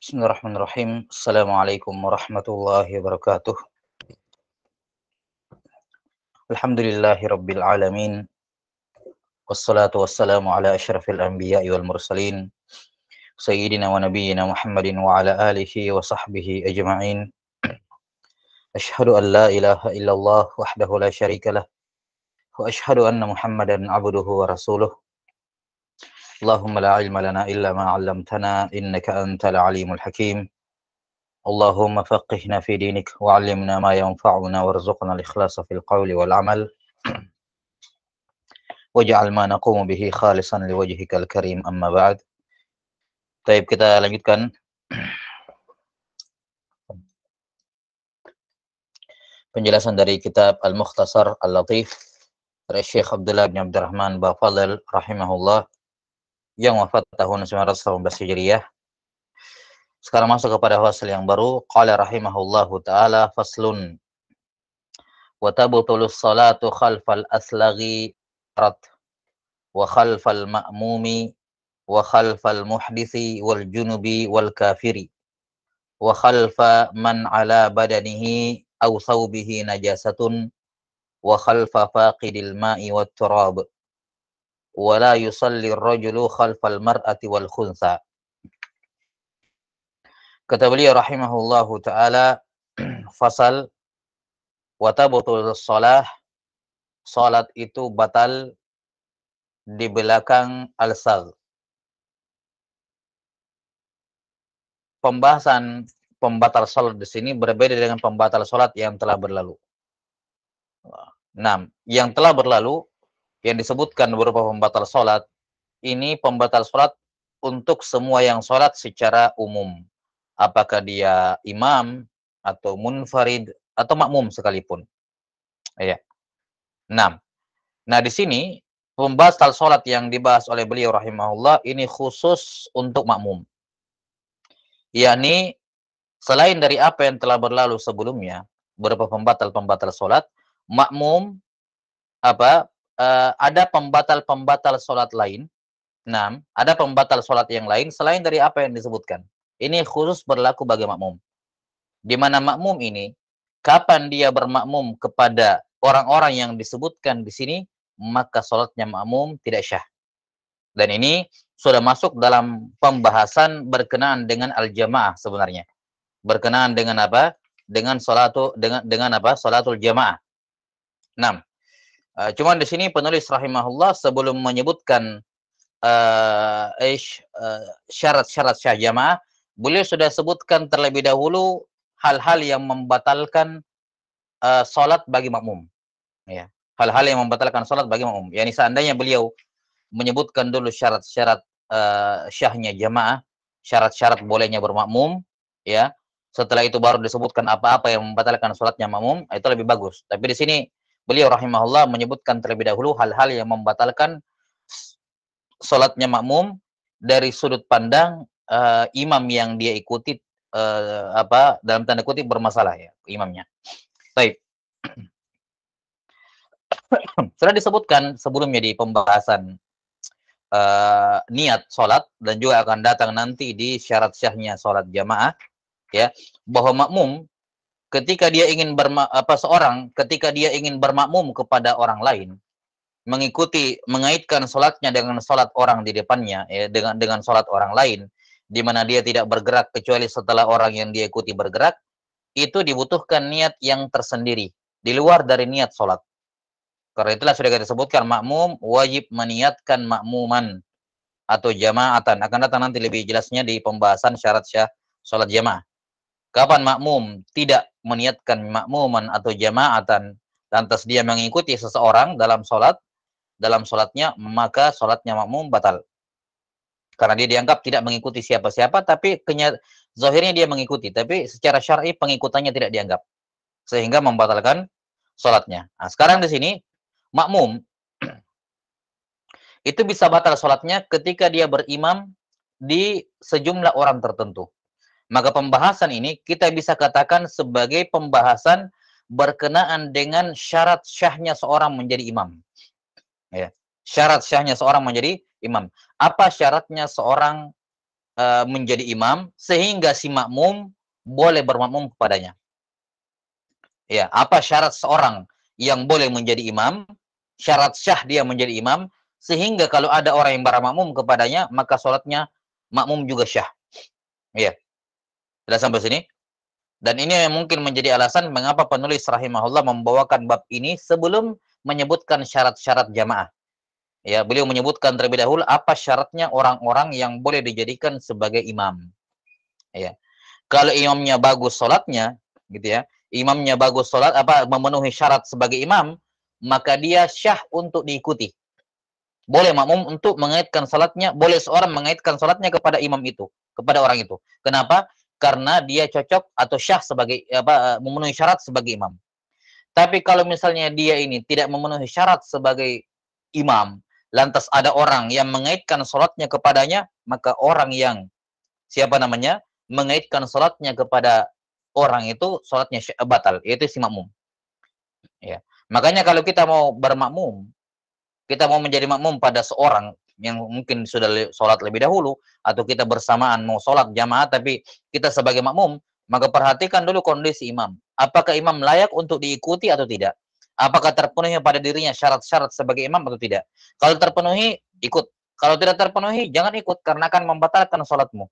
Bismillahirrahmanirrahim. Assalamualaikum warahmatullahi wabarakatuh. Alhamdulillahi rabbil alamin. Wassalatu wassalamu ala asyrafil anbiya'i wal mursalin. Sayyidina wa nabiyyina Muhammadin wa ala alihi wa sahbihi ajma'in. Ashhadu an la ilaha illallah wahdahu la syarika lah. Wa ashhadu anna Muhammadan abduhu wa rasuluh. Allahumma la ilma lana illa ma 'allamtana innaka antal alimul hakim. Allahumma faqihna fi dinik wa 'allimna ma yanfa'una warzuqna al-ikhlasa fil qawli wal 'amal waj'al ma naqumu bihi khalisan liwajhikal karim amma ba'd. Baik, kita lanjutkan penjelasan dari kitab Al-Mukhtasar Al-Latif dari Syekh Abdullah bin Abdurrahman Bafadl rahimahullah yang wafat tahun 918 Hijriah. Sekarang masuk kepada fasal yang baru. Qala rahimahullahu ta'ala faslun wa tabtulus salatu khalfal aslaghi rat wa khalfal ma'mumi wa khalfal muhdisi wal junubi wal kafiri wa khalfa man ala badanihi aw thawbihi najasatun wa khalfa faqidil ma'i wat turab wa la yusalli ar-rajulu khalfal mar'ati wal khuntha. Kata beliau rahimahullahu ta'ala, fasal wa tabtul shalah, salat itu batal di belakang al-sagh. Pembahasan pembatal salat di sini berbeda dengan pembatal salat yang telah berlalu. Nah, yang telah berlalu yang disebutkan berupa pembatal salat, ini pembatal salat untuk semua yang salat secara umum. Apakah dia imam atau munfarid atau makmum sekalipun. Ya. Nah, di sini pembatal salat yang dibahas oleh beliau rahimahullah ini khusus untuk makmum. Yakni selain dari apa yang telah berlalu sebelumnya berupa pembatal-pembatal salat, makmum ada pembatal-pembatal salat lain. Nah, ada pembatal salat yang lain selain dari apa yang disebutkan. Ini khusus berlaku bagi makmum. Di mana makmum ini, kapan dia bermakmum kepada orang-orang yang disebutkan di sini, maka salatnya makmum tidak syah. Dan ini sudah masuk dalam pembahasan berkenaan dengan al-jamaah sebenarnya. Berkenaan dengan apa? Dengan salatul jamaah. Nah, cuman di sini penulis rahimahullah sebelum menyebutkan syarat-syarat syah jamaah, beliau sudah sebutkan terlebih dahulu hal-hal yang membatalkan salat bagi makmum. Ya, hal-hal yang membatalkan salat bagi makmum. Yani seandainya beliau menyebutkan dulu syarat-syarat syahnya jamaah, syarat-syarat bolehnya bermakmum, ya. Setelah itu baru disebutkan apa-apa yang membatalkan salatnya makmum, itu lebih bagus. Tapi di sini beliau rahimahullah menyebutkan terlebih dahulu hal-hal yang membatalkan salatnya makmum dari sudut pandang imam yang dia ikuti dalam tanda kutip bermasalah ya imamnya. Baik. Sudah disebutkan sebelumnya di pembahasan niat salat dan juga akan datang nanti di syarat syahnya salat jamaah ya, bahwa makmum ketika dia ingin ketika dia ingin bermakmum kepada orang lain, mengaitkan salatnya dengan salat orang di depannya ya, dengan salat orang lain di mana dia tidak bergerak kecuali setelah orang yang dia ikuti bergerak, itu dibutuhkan niat yang tersendiri di luar dari niat salat. Karena itulah sudah kita sebutkan makmum wajib meniatkan makmuman atau jamaatan. Akan datang nanti lebih jelasnya di pembahasan syarat syah salat jamaah. Kapan makmum tidak meniatkan makmuman atau jamaatan, lantas dia mengikuti seseorang dalam salatnya, maka salatnya makmum batal. Karena dia dianggap tidak mengikuti siapa-siapa, tapi zahirnya dia mengikuti, tapi secara syar'i pengikutannya tidak dianggap, sehingga membatalkan salatnya. Nah, sekarang di sini makmum itu bisa batal salatnya ketika dia berimam di sejumlah orang tertentu. Maka pembahasan ini kita bisa katakan sebagai pembahasan berkenaan dengan syarat syahnya seorang menjadi imam. Ya. Syarat syahnya seorang menjadi imam. Apa syaratnya seorang menjadi imam sehingga si makmum boleh bermakmum kepadanya. Ya, apa syarat seorang yang boleh menjadi imam? Syarat syah dia menjadi imam sehingga kalau ada orang yang bermakmum kepadanya maka sholatnya makmum juga syah. Ya, sudah sampai sini. Dan ini yang mungkin menjadi alasan mengapa penulis rahimahullah membawakan bab ini sebelum menyebutkan syarat-syarat jamaah. Ya, beliau menyebutkan terlebih dahulu apa syaratnya orang-orang yang boleh dijadikan sebagai imam. Ya. Kalau imamnya bagus sholatnya, gitu ya, imamnya bagus sholat, memenuhi syarat sebagai imam, maka dia syah untuk diikuti. Boleh makmum untuk mengaitkan sholatnya, boleh seorang mengaitkan sholatnya kepada imam itu, kepada orang itu. Kenapa? Karena dia cocok atau syah sebagai memenuhi syarat sebagai imam. Tapi kalau misalnya dia ini tidak memenuhi syarat sebagai imam, lantas ada orang yang mengaitkan sholatnya kepadanya, maka orang yang siapa namanya mengaitkan sholatnya kepada orang itu sholatnya batal, yaitu si makmum. Ya. Makanya kalau kita mau bermakmum, kita mau menjadi makmum pada seorang yang mungkin sudah sholat lebih dahulu, atau kita bersamaan mau sholat jamaah tapi kita sebagai makmum, maka perhatikan dulu kondisi imam. Apakah imam layak untuk diikuti atau tidak? Apakah terpenuhi pada dirinya syarat-syarat sebagai imam atau tidak? Kalau terpenuhi, ikut. Kalau tidak terpenuhi, jangan ikut karena akan membatalkan sholatmu.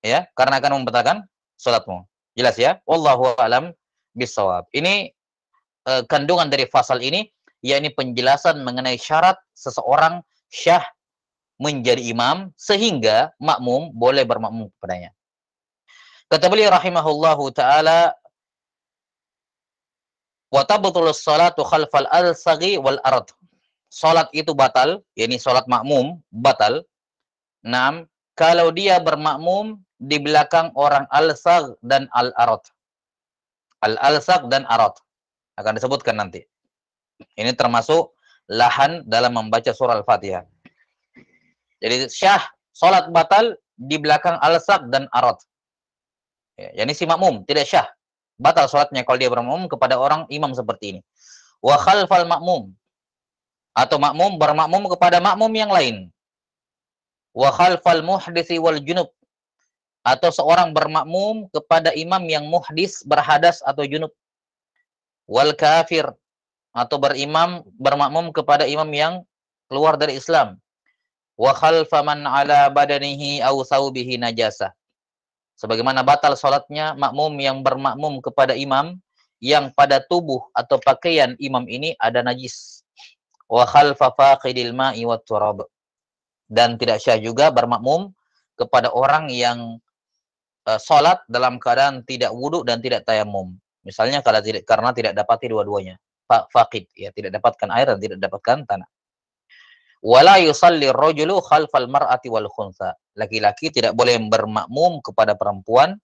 Ya, karena akan membatalkan sholatmu. Jelas ya? Wallahu a'lam bishawab. Ini kandungan dari pasal ini, yakni penjelasan mengenai syarat seseorang syah menjadi imam sehingga makmum boleh bermakmum kepadanya. Kata beliau rahimahullahu taala, wa tabtulus salatu khalfal al-saghi wal ard. Salat itu batal, yakni salat makmum batal. 6. Kalau dia bermakmum di belakang orang al-sagh dan al-arad. Al-alsaq dan arad akan disebutkan nanti. Ini termasuk lahan dalam membaca surah Al-Fatihah. Jadi syah, salat batal di belakang al-saq dan arad. Ya, yani si makmum tidak syah. Batal salatnya kalau dia bermakmum kepada orang imam seperti ini. Wa khalfal makmum, atau makmum bermakmum kepada makmum yang lain. Wa khalfal muhdisi wal junub, atau seorang bermakmum kepada imam yang muhdis, berhadas atau junub. Wal kafir, atau bermakmum kepada imam yang keluar dari Islam. Wa khalfa man ala badanihi aw thawbihi najasa. Sebagaimana batal salatnya makmum yang bermakmum kepada imam yang pada tubuh atau pakaian imam ini ada najis. Wa khalfa faqidil ma'i wat turab. Dan tidak syah juga bermakmum kepada orang yang salat dalam keadaan tidak wudu dan tidak tayamum. Misalnya karena tidak dapati dua-duanya. Faqid, ya, tidak dapatkan air dan tidak dapatkan tanah. Wala yusalli ar-rajulu khalfal mar'ati wal khunsa. Laki-laki tidak boleh bermakmum kepada perempuan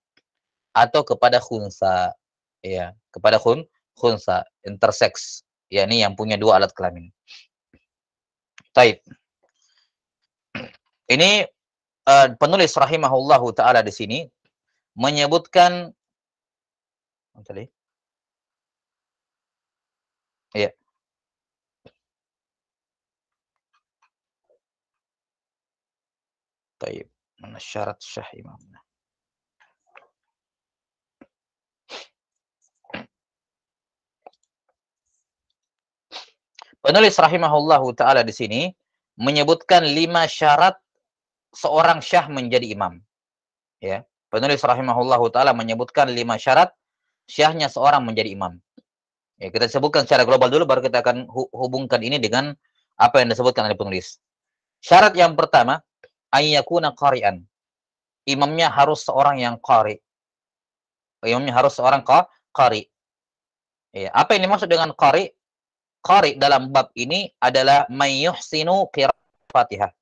atau kepada khunsa. Ya, kepada khunsa, intersex. Ya, ini yang punya dua alat kelamin. Taib. Ini penulis rahimahullahu taala di sini menyebutkan tadi. Iya. Taib. Mana syarat syah imamnya? Penulis rahimahullahu taala di sini menyebutkan 5 syarat seorang syah menjadi imam. Ya. Penulis rahimahullahu taala menyebutkan 5 syarat syahnya seorang menjadi imam. Ya, kita sebutkan secara global dulu baru kita akan hubungkan ini dengan apa yang disebutkan oleh penulis. Syarat yang pertama, ayyakuna qari'an. Imamnya harus seorang yang qari. Imamnya harus seorang qari. Ya, apa yang dimaksud dengan qari? Qari dalam bab ini adalah mayyuhsinu qira'at Fatihah.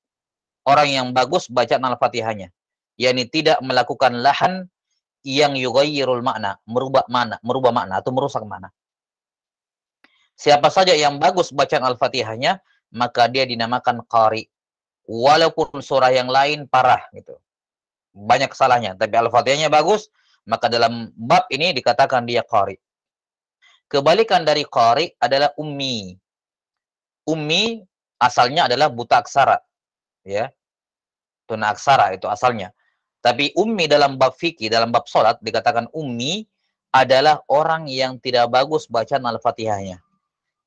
Orang yang bagus bacaan Al-Fatihahnya. yakni tidak melakukan lahan yang yughayyirul makna, merubah makna atau merusak makna. Siapa saja yang bagus bacaan Al-Fatihahnya, maka dia dinamakan qari. Walaupun surah yang lain parah gitu. Banyak kesalahannya, tapi Al-Fatihahnya bagus, maka dalam bab ini dikatakan dia qari. Kebalikan dari qari adalah ummi. Ummi asalnya adalah buta aksara, ya. Tuna aksara itu asalnya. Tapi ummi dalam bab fikih, dalam bab salat dikatakan ummi adalah orang yang tidak bagus bacaan Al-Fatihahnya.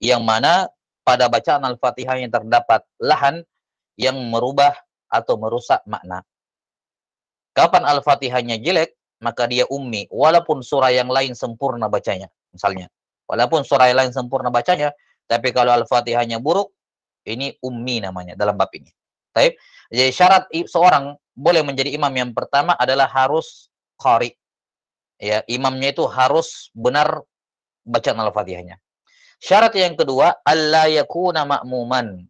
Yang mana pada bacaan Al-Fatihahnya terdapat lahan yang merubah atau merusak makna. Kapan Al-Fatihahnya jelek, maka dia ummi, walaupun surah yang lain sempurna bacanya, misalnya. Walaupun surah yang lain sempurna bacanya, tapi kalau Al-Fatihahnya buruk, ini ummi namanya dalam bab ini. Baik. Jadi syarat seorang boleh menjadi imam yang pertama adalah harus qari. Ya, imamnya itu harus benar bacaan Al-Fatihahnya. Syarat yang kedua, alla yakuna ma'muman.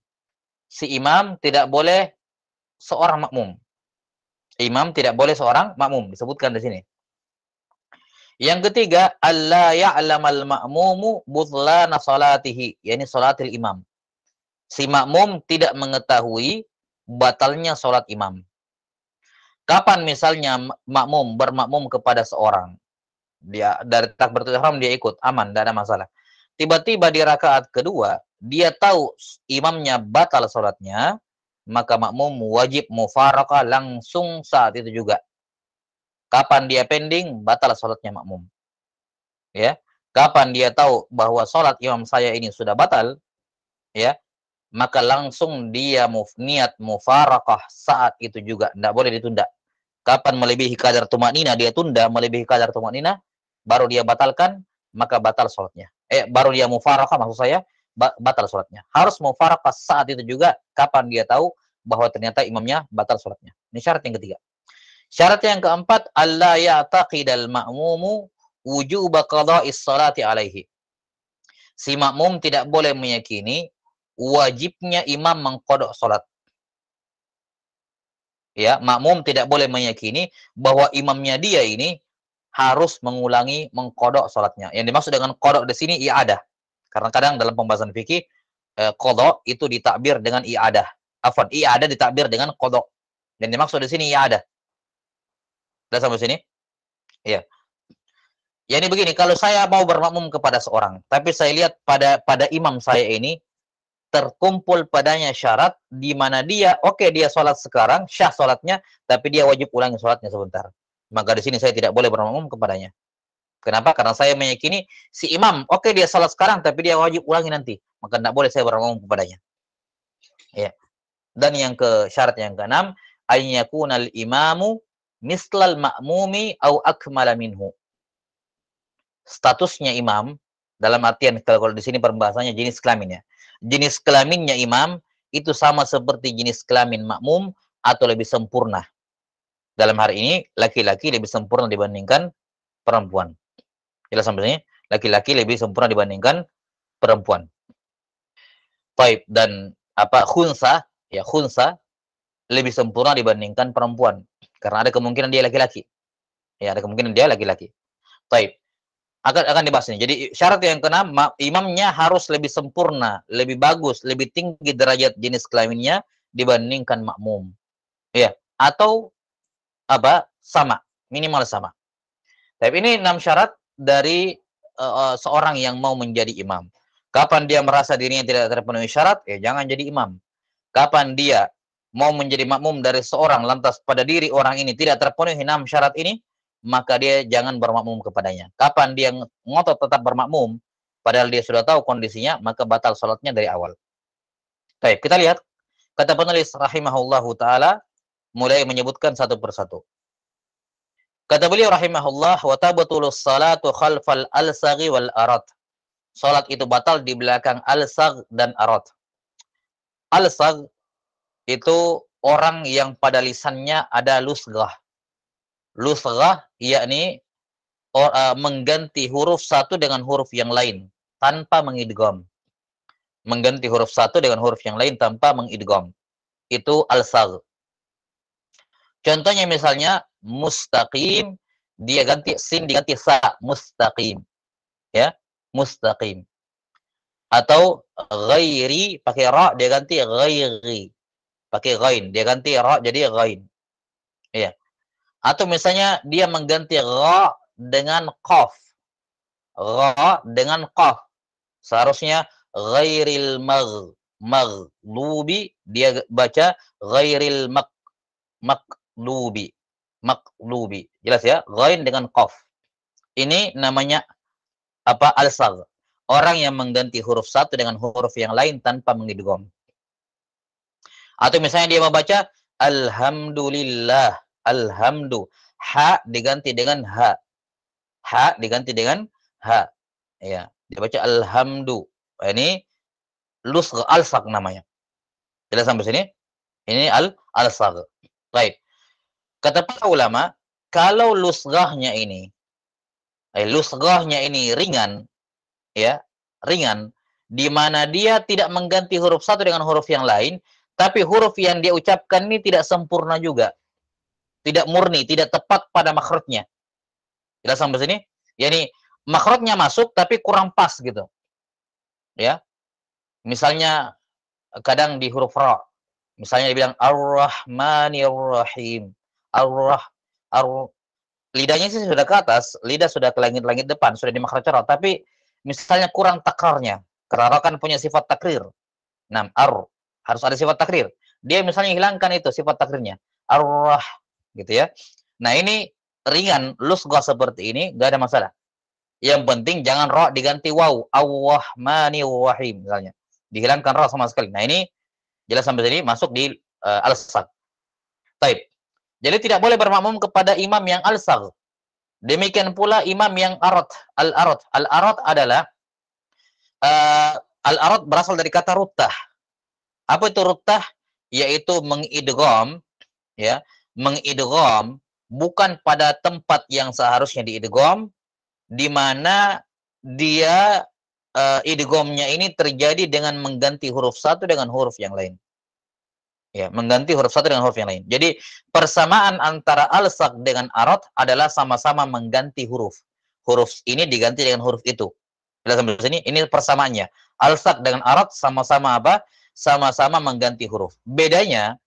Si imam tidak boleh seorang makmum. Imam tidak boleh seorang makmum, disebutkan di sini. Yang ketiga, alla ya'lamal ma'mumu butlana salatihi, yakni salatil imam. Si makmum tidak mengetahui batalnya salat imam. Kapan misalnya makmum bermakmum kepada seorang, dia dari takbiratul ihram dia ikut, aman, tidak ada masalah. Tiba-tiba di rakaat kedua, dia tahu imamnya batal salatnya, maka makmum wajib mufaraqah langsung saat itu juga. Kapan dia pending, batal salatnya makmum. Ya. Kapan dia tahu bahwa salat imam saya ini sudah batal, ya, maka langsung dia niat mufaraqah saat itu juga, tidak boleh ditunda. Kapan melebihi kadar tumanina dia tunda, melebihi kadar tumanina, baru dia batalkan, maka batal salatnya. Baru dia mufaraqah, maksud saya, batal salatnya. Harus mufaraqah saat itu juga, kapan dia tahu bahwa ternyata imamnya batal salatnya. Ini syarat yang ketiga. Syarat yang keempat, alla ya'taqidal ma'mumu wujuba qada'is salati alaihi. Si makmum tidak boleh meyakini wajibnya imam mengqada salat. Ya, makmum tidak boleh meyakini bahwa imamnya dia ini harus mengulangi mengqada salatnya. Yang dimaksud dengan qada di sini i'adah. Karena kadang dalam pembahasan fikih qada itu ditakbir dengan i'adah. Afwan, i'adah ditakbir dengan qada. Dan dimaksud di sini i'adah. Sudah sampai sini? Iya. Ya ini begini, kalau saya mau bermakmum kepada seorang, tapi saya lihat pada imam saya ini terkumpul padanya syarat di mana dia dia sholat sekarang, syah sholatnya, tapi dia wajib ulangi sholatnya sebentar. Maka di sini saya tidak boleh bermakmum kepadanya. Kenapa? Karena saya meyakini si imam, dia sholat sekarang, tapi dia wajib ulangi nanti. Maka tidak boleh saya bermakmum kepadanya. Ya. Dan syarat yang keenam, ayyakunal imamu mislal ma'mumi au akmala minhu. Statusnya imam dalam artian kalau di sini pembahasannya jenis kelamin ya. Jenis kelaminnya imam itu sama seperti jenis kelamin makmum atau lebih sempurna. Dalam hari ini laki-laki lebih sempurna dibandingkan perempuan. Jelas sampai sini? Laki-laki lebih sempurna dibandingkan perempuan. Baik, dan khunsa lebih sempurna dibandingkan perempuan karena ada kemungkinan dia laki-laki. Ya, ada kemungkinan dia laki-laki. Baik. Akan dibahas ini. Jadi syarat yang keenam, imamnya harus lebih sempurna, lebih bagus, lebih tinggi derajat jenis kelaminnya dibandingkan makmum. Ya, atau sama, minimal sama. Tapi ini 6 syarat dari seorang yang mau menjadi imam. Kapan dia merasa dirinya tidak terpenuhi syarat, jangan jadi imam. Kapan dia mau menjadi makmum dari seorang, lantas pada diri orang ini tidak terpenuhi 6 syarat ini, maka dia jangan bermakmum kepadanya. Kapan dia ngotot tetap bermakmum, padahal dia sudah tahu kondisinya, maka batal salatnya dari awal. Baik, kita lihat. Kata penulis rahimahullahu ta'ala, mulai menyebutkan satu persatu. Kata beliau rahimahullah, wa tabatulus salatu khalfal al-saghi wal arad. Salat itu batal di belakang al-sagh dan arad. Al-sagh itu orang yang pada lisannya ada lusghah. Lusghah yakni mengganti huruf satu dengan huruf yang lain tanpa mengidgham. Mengganti huruf satu dengan huruf yang lain tanpa mengidgham. Itu al-sagh. Contohnya misalnya mustaqim, dia ganti sin diganti sa, mustaqim. Ya, mustaqim. Atau ghairi pakai ra dia ganti ghairi. Pakai ghain, dia ganti ra jadi ghain. Ya. Atau misalnya dia mengganti ra dengan qaf. Ra dengan qaf. Seharusnya ghairil maghlubi, dia baca ghairil maqlubi. Maqlubi. Jelas ya? Ghain dengan qaf. Ini namanya apa? Alsagh. Orang yang mengganti huruf satu dengan huruf yang lain tanpa mengidgham. Atau misalnya dia membaca alhamdulillah, alhamdu. Ha diganti dengan ha. Ha diganti dengan ha. Ya, dia baca alhamdu. Ini lusgh alsagh namanya. Jelas sampai sini? Ini alsagh. Baik. Kata para ulama, kalau lusghahnya ini ringan, ya, ringan, di mana dia tidak mengganti huruf satu dengan huruf yang lain, tapi huruf yang dia ucapkan ini tidak sempurna juga, tidak murni, tidak tepat pada makhrajnya. Jelas sampai sini? Yani makhrajnya masuk tapi kurang pas gitu. Ya. Misalnya kadang di huruf ra. Misalnya dibilang Ar-Rahmanir Rahim. Ar-Rah ar lidahnya sih sudah ke atas, lidah sudah ke langit-langit depan, sudah di makhraj ra, tapi misalnya kurang takrarnya. Karena ra kan punya sifat takrir. Nah, harus ada sifat takrir. Dia misalnya hilangkan itu sifat takrirnya. Ar-Rah gitu ya. Nah, ini ringan, lusghah seperti ini enggak ada masalah. Yang penting jangan ra diganti waw. Ar-Rahmanir Rahim misalnya. Dihilangkan ra sama sekali. Nah, ini jelas sampai sini masuk di al-sagh. Taib. Jadi tidak boleh bermakmum kepada imam yang al-sagh. Demikian pula imam yang arad. Al-arad. Al-arad adalah al-arad berasal dari kata ruttah. Apa itu ruttah? Yaitu mengidgham, ya, mengidgham bukan pada tempat yang seharusnya diidgham, di mana dia idghamnya ini terjadi dengan mengganti huruf satu dengan huruf yang lain. Ya, mengganti huruf satu dengan huruf yang lain. Jadi persamaan antara alsaq dengan arad adalah sama-sama mengganti huruf. Huruf ini diganti dengan huruf itu. Jelas sampai sini? Ini persamaannya. Alsaq dengan arad sama-sama apa? Sama-sama mengganti huruf. Bedanya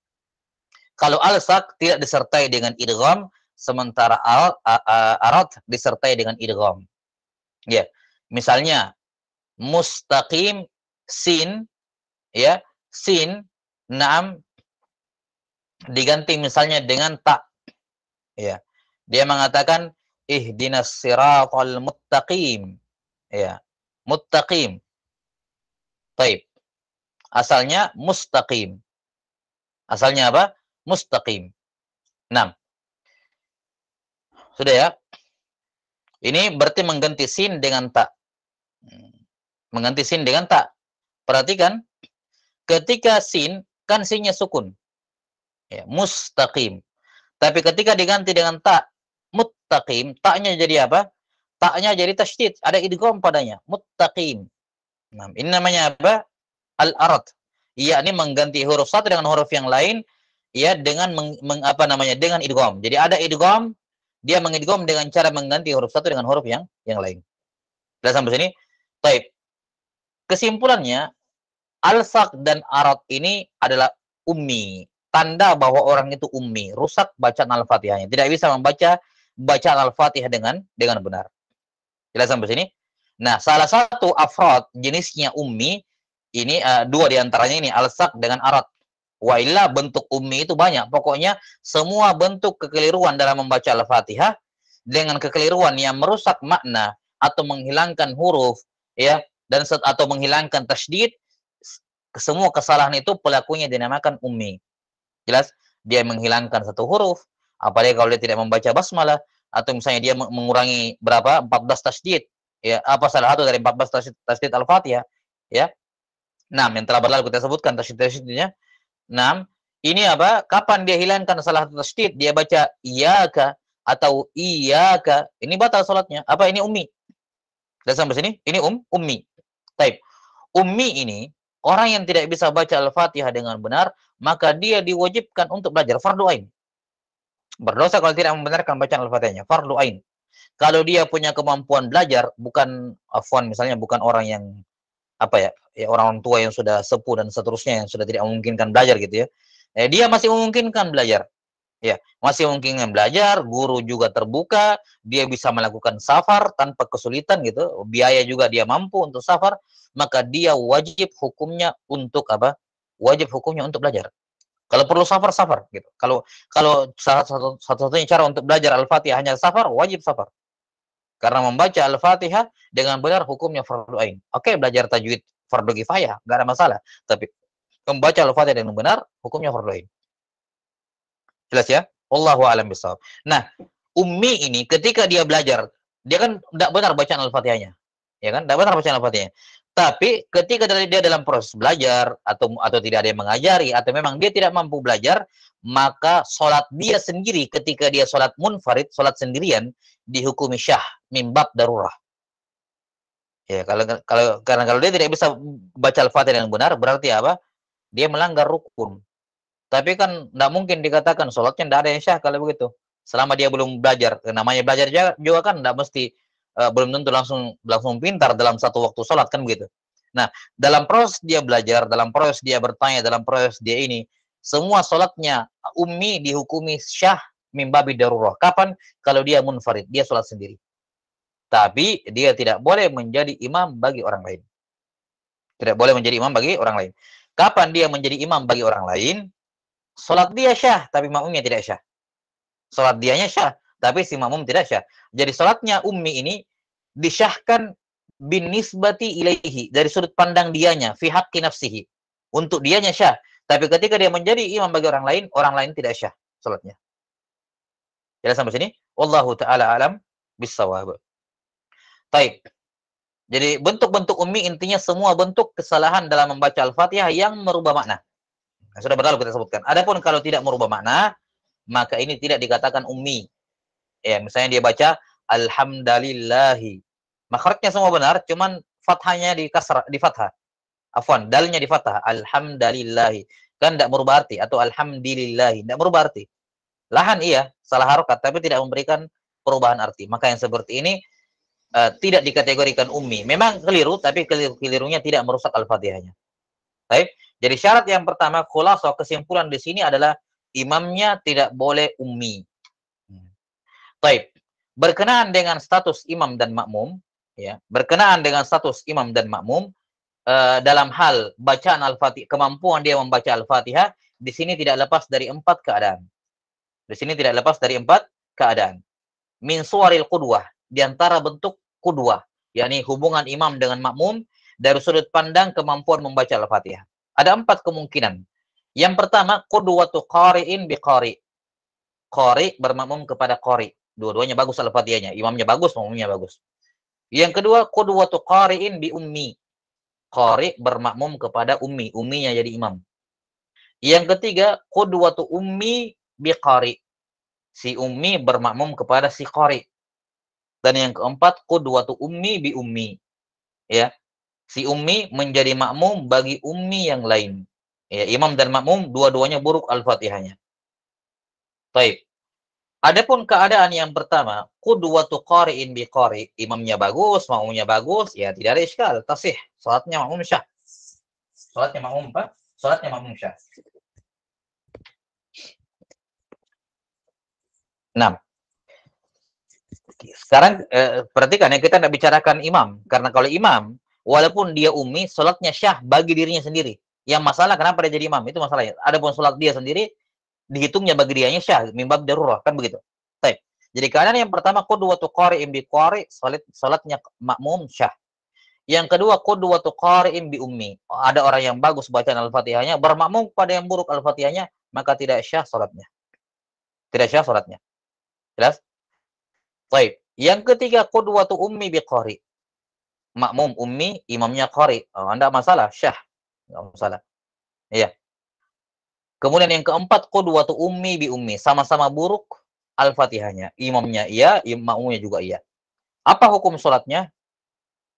kalau alsaq tidak disertai dengan idgham, sementara arad disertai dengan idgham. Ya. Misalnya mustaqim sin, ya, sin, naam, diganti misalnya dengan ta. Ya. Dia mengatakan ihdinas siratal muttaqim. Ya. Muttaqim. Baik. Asalnya mustaqim. Asalnya apa? Mustaqim. 6. Sudah ya? Ini berarti mengganti sin dengan ta. Mengganti sin dengan ta. Perhatikan, ketika sin, kan sinnya sukun. Ya, mustaqim. Tapi ketika diganti dengan ta, muttaqim, taknya jadi apa? Taknya jadi tasydid, ada idgham padanya, muttaqim. Nah, ini namanya apa? Al-arad. Yakni mengganti huruf satu dengan huruf yang lain, ya, dengan dengan idgham. Jadi ada idgham, dia mengidgham dengan cara mengganti huruf satu dengan huruf yang lain. Sudah sampai sini? Baik. Kesimpulannya, alsaq dan arad ini adalah ummi. Tanda bahwa orang itu ummi, rusak bacaan Al-Fatihahnya. Tidak bisa membaca bacaan Al-Fatihah dengan benar. Jelas sampai sini? Nah, salah satu afrad jenisnya ummi, ini dua diantaranya ini, alsaq dengan arad. Wa illa bentuk ummi itu banyak. Pokoknya semua bentuk kekeliruan dalam membaca Al-Fatihah dengan kekeliruan yang merusak makna atau menghilangkan huruf, ya, dan atau menghilangkan tasydid, semua kesalahan itu pelakunya dinamakan ummi. Jelas, dia menghilangkan satu huruf, apalagi kalau dia tidak membaca basmalah, atau misalnya dia mengurangi berapa? 14 tasydid. Ya, apa salah satu dari 14 tasydid Al-Fatihah, ya. 6 yang telah berlalu kita sebutkan tasydid-tasydidnya. 6, ini apa? Kapan dia hilangkan salah satu tasydid? Dia baca iyyaka atau iyyaka, ini batal salatnya. Apa ini ummi? Sudah sampai sini? Ini ummi. Baik. Ummi ini orang yang tidak bisa baca Al-Fatihah dengan benar, maka dia diwajibkan untuk belajar fardu ain. Berdosa kalau tidak membenarkan bacaan Al-Fatihahnya, fardu ain. Kalau dia punya kemampuan belajar, bukan misalnya bukan orang yang orang tua yang sudah sepuh dan seterusnya yang sudah tidak memungkinkan belajar gitu ya. Dia masih memungkinkan belajar. Ya, masih memungkinkan belajar, guru juga terbuka, dia bisa melakukan safar tanpa kesulitan gitu, biaya juga dia mampu untuk safar, maka dia wajib hukumnya untuk apa? Wajib hukumnya untuk belajar. Kalau perlu safar, safar gitu. Kalau kalau satu-satunya cara untuk belajar Al-Fatihah hanya safar, wajib safar. Karena membaca Al-Fatihah dengan benar hukumnya fardu ain. Oke, belajar tajwid fardu kifayah, enggak ada masalah. Tapi membaca Al-Fatihah dengan benar hukumnya fardu ain. Jelas ya? Wallahu a'lam bishawab. Nah, ummi ini ketika dia belajar, dia kan tidak benar bacaan Al-Fatihahnya. Ya kan? Tidak benar bacaan Al-Fatihahnya. Tapi ketika dia dalam proses belajar atau tidak ada yang mengajari atau memang dia tidak mampu belajar, maka sholat dia sendiri ketika dia sholat munfarid, sholat sendirian dihukumi syah mimbab darurah. Ya, kalau dia tidak bisa baca Al-Fatihah dengan benar, berarti apa? Dia melanggar rukun. Tapi kan tidak mungkin dikatakan sholatnya tidak ada yang syah kalau begitu. Selama dia belum belajar, namanya belajar juga kan tidak mesti belum tentu langsung pintar dalam satu waktu sholat kan begitu. Nah, dalam proses dia belajar, dalam proses dia bertanya, dalam proses dia ini, semua sholatnya ummi dihukumi syah mimbabi darurah. Kapan? Kalau dia munfarid, dia sholat sendiri. Tapi dia tidak boleh menjadi imam bagi orang lain. Tidak boleh menjadi imam bagi orang lain. Kapan dia menjadi imam bagi orang lain? Sholat dia syah, tapi makmumnya tidak syah. Sholat dianya syah, tapi si makmum tidak syah. Jadi sholatnya ummi ini disyahkan binisbati ilaihi, dari sudut pandang dianya, fi haqqi nafsihi. Untuk dianya syah. Tapi ketika dia menjadi imam bagi orang lain tidak syah sholatnya. Jelas sampai sini? Wallahu ta'ala alam bissawab. Baik. Jadi bentuk-bentuk ummi intinya semua bentuk kesalahan dalam membaca Al-Fatihah yang merubah makna. Nah, sudah berlalu kita sebutkan. Adapun kalau tidak merubah makna, maka ini tidak dikatakan ummi. Ya, misalnya dia baca alhamdulillahi. Makhrajnya semua benar, cuman fathahnya di kasrah, di fathah. Afwan, dalnya di fathah. Alhamdulillahi. Kan tidak merubah arti atau alhamdulillahi, tidak merubah arti. Lahan iya, salah harokat tapi tidak memberikan perubahan arti. Maka yang seperti ini tidak dikategorikan ummi. Memang keliru, tapi kelirunya tidak merusak Al-Fatihahnya. Baik. Jadi syarat yang pertama, khulasah kesimpulan di sini adalah imamnya tidak boleh ummi. Baik. Berkenaan dengan status imam dan makmum, ya, berkenaan dengan status imam dan makmum dalam hal bacaan Al-Fatihah, kemampuan dia membaca Al-Fatihah di sini tidak lepas dari 4 keadaan. Di sini tidak lepas dari 4 keadaan. Min suwaril qudwah, di antara bentuk qudwah, yakni hubungan imam dengan makmum dari sudut pandang kemampuan membaca Al-Fatihah. Ada 4 kemungkinan. Yang pertama, qudwatu qari'in bi qari'. Qari bermakmum kepada qari. Dua-duanya bagus Al-Fatihahnya. Imamnya bagus, makmumnya bagus. Yang kedua, qudwatu qari'in bi ummi. Qari bermakmum kepada ummi. Umminya jadi imam. Yang ketiga, qudwatu ummi bi qari. Si ummi bermakmum kepada si qari. Dan yang keempat, qudwatu ummi bi ummi. Ya. Si ummi menjadi makmum bagi ummi yang lain. Ya, imam dan makmum dua-duanya buruk Al-Fatihahnya. Baik. Adapun keadaan yang pertama, qudwatu qari'in bi qari, imamnya bagus, makmumnya bagus, ya tidak ada iskal, tasih. Salatnya makmum syah. Salatnya makmum apa? Salatnya makmum syah. 6. Sekarang perhatikan ya, kita tidak bicarakan imam. Karena kalau imam, walaupun dia ummi, sholatnya syah bagi dirinya sendiri. Yang masalah kenapa dia jadi imam, itu masalahnya. Adapun sholat dia sendiri, dihitungnya bagi dirinya syah, mimbab darurah, kan begitu. Baik. Jadi keadaan yang pertama, qudwatu qari'in bi qari, sholatnya makmum syah. Yang kedua, qudwatu qari'in bi ummi. Ada orang yang bagus bacaan Al-Fatihahnya, bermakmum pada yang buruk Al-Fatihahnya, maka tidak syah sholatnya. Tidak syah sholatnya. Jelas? Baik. Yang ketiga, qudwatu ummi bi qari. Makmum ummi, imamnya qari. Oh, Anda masalah, syah. Enggak masalah. Iya. Kemudian yang keempat, qudwatu ummi bi ummi. Sama-sama buruk Al-Fatihahnya. Imamnya iya, makmumnya juga iya. Apa hukum sholatnya?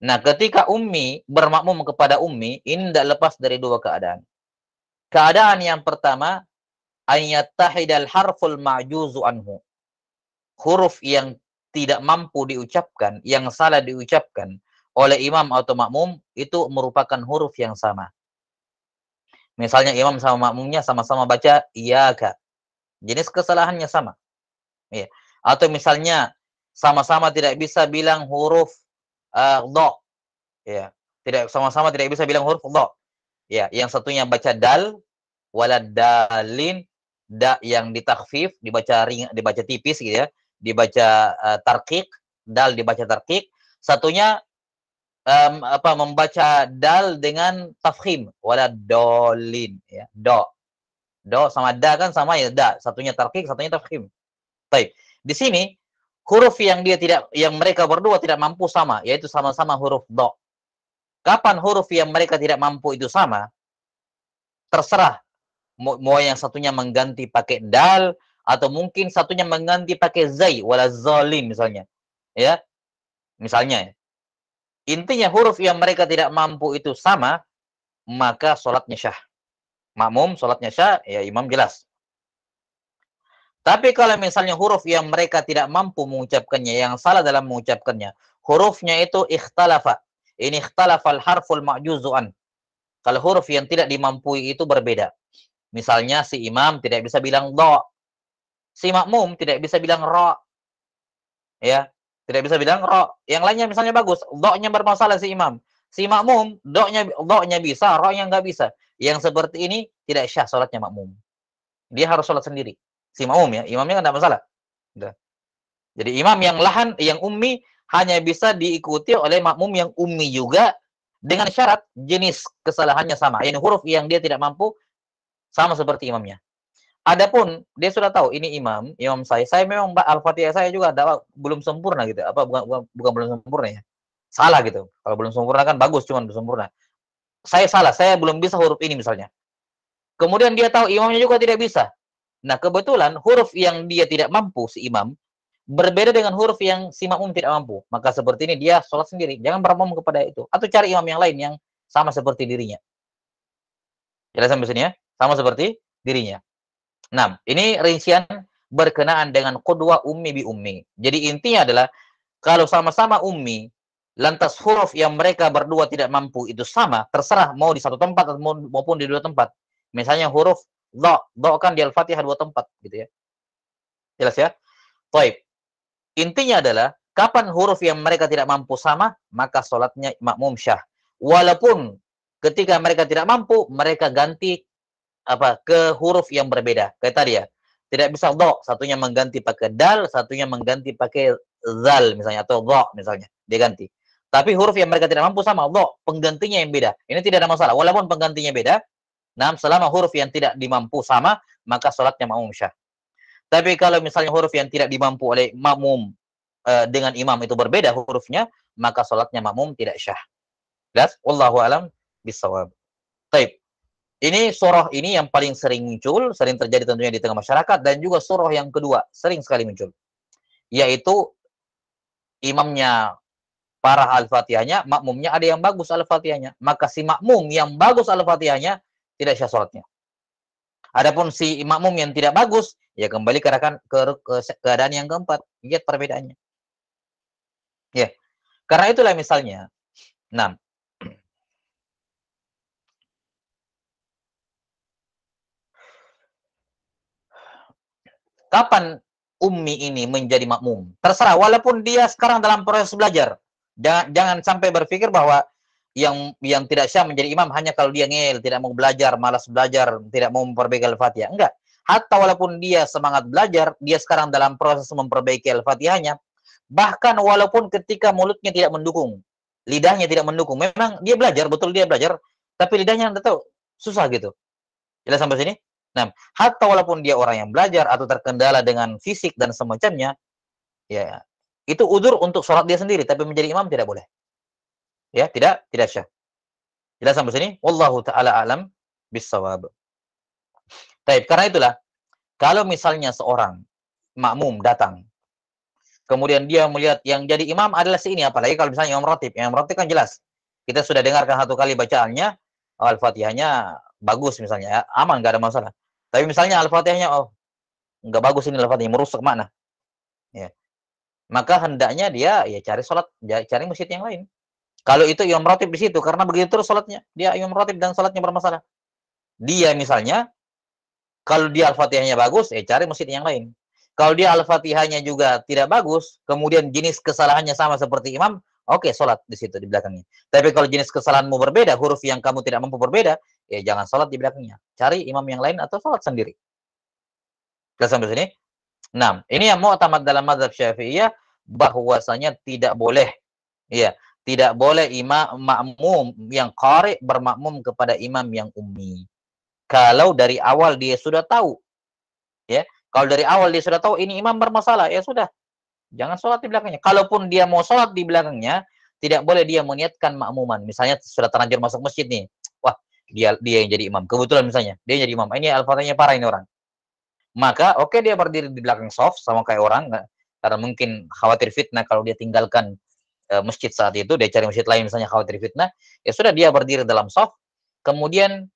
Nah, ketika ummi bermakmum kepada ummi, ini tidak lepas dari 2 keadaan. Keadaan yang pertama, ayattahidal harful ma'juzu anhu. Huruf yang tidak mampu diucapkan, yang salah diucapkan oleh imam atau makmum, itu merupakan huruf yang sama. Misalnya imam sama makmumnya sama-sama baca iyyaka. Jenis kesalahannya sama. Ya. Atau misalnya sama-sama tidak bisa bilang huruf dha. Ya. Sama-sama tidak bisa bilang huruf dha. Ya, yang satunya baca dal, waladalin, da yang ditakhfif, dibaca dibaca tipis gitu ya, dibaca tarqiq, dal dibaca tarqiq. Satunya membaca dal dengan tafkhim, waladolin ya, do sama da kan sama ya, da, satunya tarqiq, satunya tafkhim. Baik. Di sini huruf yang yang mereka berdua tidak mampu sama, yaitu sama-sama huruf do. Kapan huruf yang mereka tidak mampu itu sama? Terserah. Mau yang satunya mengganti pakai dal, atau mungkin satunya mengganti pakai zai, wala zalim misalnya. Ya, misalnya. Intinya huruf yang mereka tidak mampu itu sama, maka sholatnya syah. Makmum sholatnya syah, ya imam jelas. Tapi kalau misalnya huruf yang mereka tidak mampu mengucapkannya, yang salah dalam mengucapkannya, hurufnya itu ikhtalafa. Ini ikhtalafal harful ma'juzu'an. Kalau huruf yang tidak dimampui itu berbeda. Misalnya si imam tidak bisa bilang do. Si makmum tidak bisa bilang ro. Ya, tidak bisa bilang ro. Yang lainnya misalnya bagus, do-nya bermasalah si imam. Si makmum do-nya bisa, ro-nya nggak bisa. Yang seperti ini tidak syah salatnya makmum. Dia harus salat sendiri. Si makmum ya, imamnya kan tidak masalah. Udah. Jadi imam yang lahan, yang ummi hanya bisa diikuti oleh makmum yang ummi juga dengan syarat jenis kesalahannya sama. Ini huruf yang dia tidak mampu sama seperti imamnya. Adapun dia sudah tahu ini imam saya memang Al-Fatihah saya juga belum sempurna gitu. Bukan belum sempurna ya. Salah gitu. Kalau belum sempurna kan bagus, cuman belum sempurna. Saya salah, saya belum bisa huruf ini misalnya. Kemudian dia tahu imamnya juga tidak bisa. Nah, kebetulan huruf yang dia tidak mampu si imam berbeda dengan huruf yang si makmum tidak mampu. Maka seperti ini dia sholat sendiri. Jangan bermakmum kepada itu. Atau cari imam yang lain yang sama seperti dirinya. Jelas sampai sini ya? Sama seperti dirinya. Nah, ini rincian berkenaan dengan qudwa ummi bi ummi. Jadi intinya adalah kalau sama-sama ummi, lantas huruf yang mereka berdua tidak mampu itu sama, terserah mau di satu tempat maupun di dua tempat. Misalnya huruf do kan di Al-Fatihah dua tempat gitu ya. Jelas ya? Baik. Intinya adalah kapan huruf yang mereka tidak mampu sama, maka sholatnya makmum syah. Walaupun ketika mereka tidak mampu, mereka ganti ke huruf yang berbeda. Kayak tadi ya. Tidak bisa do, satunya mengganti pakai dal, satunya mengganti pakai zal misalnya, atau do misalnya. Dia ganti. Tapi huruf yang mereka tidak mampu sama, do, penggantinya yang beda. Ini tidak ada masalah. Walaupun penggantinya beda, nah selama huruf yang tidak dimampu sama, maka sholatnya makmum syah. Tapi kalau misalnya huruf yang tidak dimampu oleh makmum dengan imam itu berbeda hurufnya, maka sholatnya makmum tidak syah. Jelas? Wallahu alam bisawab. Baik. Ini surah ini yang paling sering muncul, sering terjadi tentunya di tengah masyarakat, dan juga surah yang kedua sering sekali muncul, yaitu imamnya parah Al-Fatihahnya, makmumnya ada yang bagus Al-Fatihahnya, maka si makmum yang bagus Al-Fatihahnya tidak syah salatnya. Adapun si makmum yang tidak bagus, ya kembali ke keadaan yang keempat. Lihat perbedaannya. Ya, karena itulah misalnya, nah, kapan ummi ini menjadi makmum? Terserah, walaupun dia sekarang dalam proses belajar. Jangan sampai berpikir bahwa yang tidak syah menjadi imam hanya kalau dia ngel, tidak mau belajar, malas belajar, tidak mau memperbaiki Al-Fatihah. Enggak. Hatta walaupun dia semangat belajar, dia sekarang dalam proses memperbaiki Al-Fatihahnya, bahkan walaupun ketika mulutnya tidak mendukung, lidahnya tidak mendukung, memang dia belajar, betul dia belajar, tapi lidahnya tidak tahu, susah gitu. Jelas sampai sini? Nah, hatta walaupun dia orang yang belajar atau terkendala dengan fisik dan semacamnya, ya itu udzur untuk sholat dia sendiri, tapi menjadi imam tidak boleh. Ya, tidak syah. Jelas sampai sini? Wallahu taala alam bissawab. Baik, karena itulah kalau misalnya seorang makmum datang, kemudian dia melihat yang jadi imam adalah si ini, apalagi kalau misalnya imam ratib. Imam ratib kan jelas. Kita sudah dengarkan satu kali bacaannya, Al-Fatihahnya bagus misalnya, ya, aman, nggak ada masalah. Tapi misalnya Al-Fatihahnya, nggak bagus ini Al-Fatihah, merusak makna. Ya. Maka hendaknya dia ya cari masjid yang lain. Kalau itu imam ratib di situ, karena begitu terus salatnya, dia imam ratib dan salatnya bermasalah. Dia misalnya, kalau dia Al-Fatihahnya bagus, cari masjid yang lain. Kalau dia Al-Fatihahnya juga tidak bagus, kemudian jenis kesalahannya sama seperti imam, oke, sholat di situ di belakangnya. Tapi kalau jenis kesalahanmu berbeda, huruf yang kamu tidak mampu berbeda, ya jangan sholat di belakangnya. Cari imam yang lain atau sholat sendiri. Kita sampai sini. Nah, ini yang mu'tamad dalam mazhab Syafi'iyah bahwasanya tidak boleh, ya, tidak boleh imam makmum yang qari bermakmum kepada imam yang ummi. Kalau dari awal dia sudah tahu, ya, kalau dari awal dia sudah tahu ini imam bermasalah, ya sudah, jangan sholat di belakangnya. Kalaupun dia mau sholat di belakangnya, tidak boleh dia meniatkan makmuman. Misalnya sudah terlanjur masuk masjid nih, wah, dia yang jadi imam. Kebetulan misalnya dia jadi imam. Ini al-fatihahnya parah ini orang. Maka oke, dia berdiri di belakang shaf sama kayak orang, karena mungkin khawatir fitnah kalau dia tinggalkan masjid saat itu, dia cari masjid lain misalnya khawatir fitnah, ya sudah dia berdiri dalam shaf, kemudian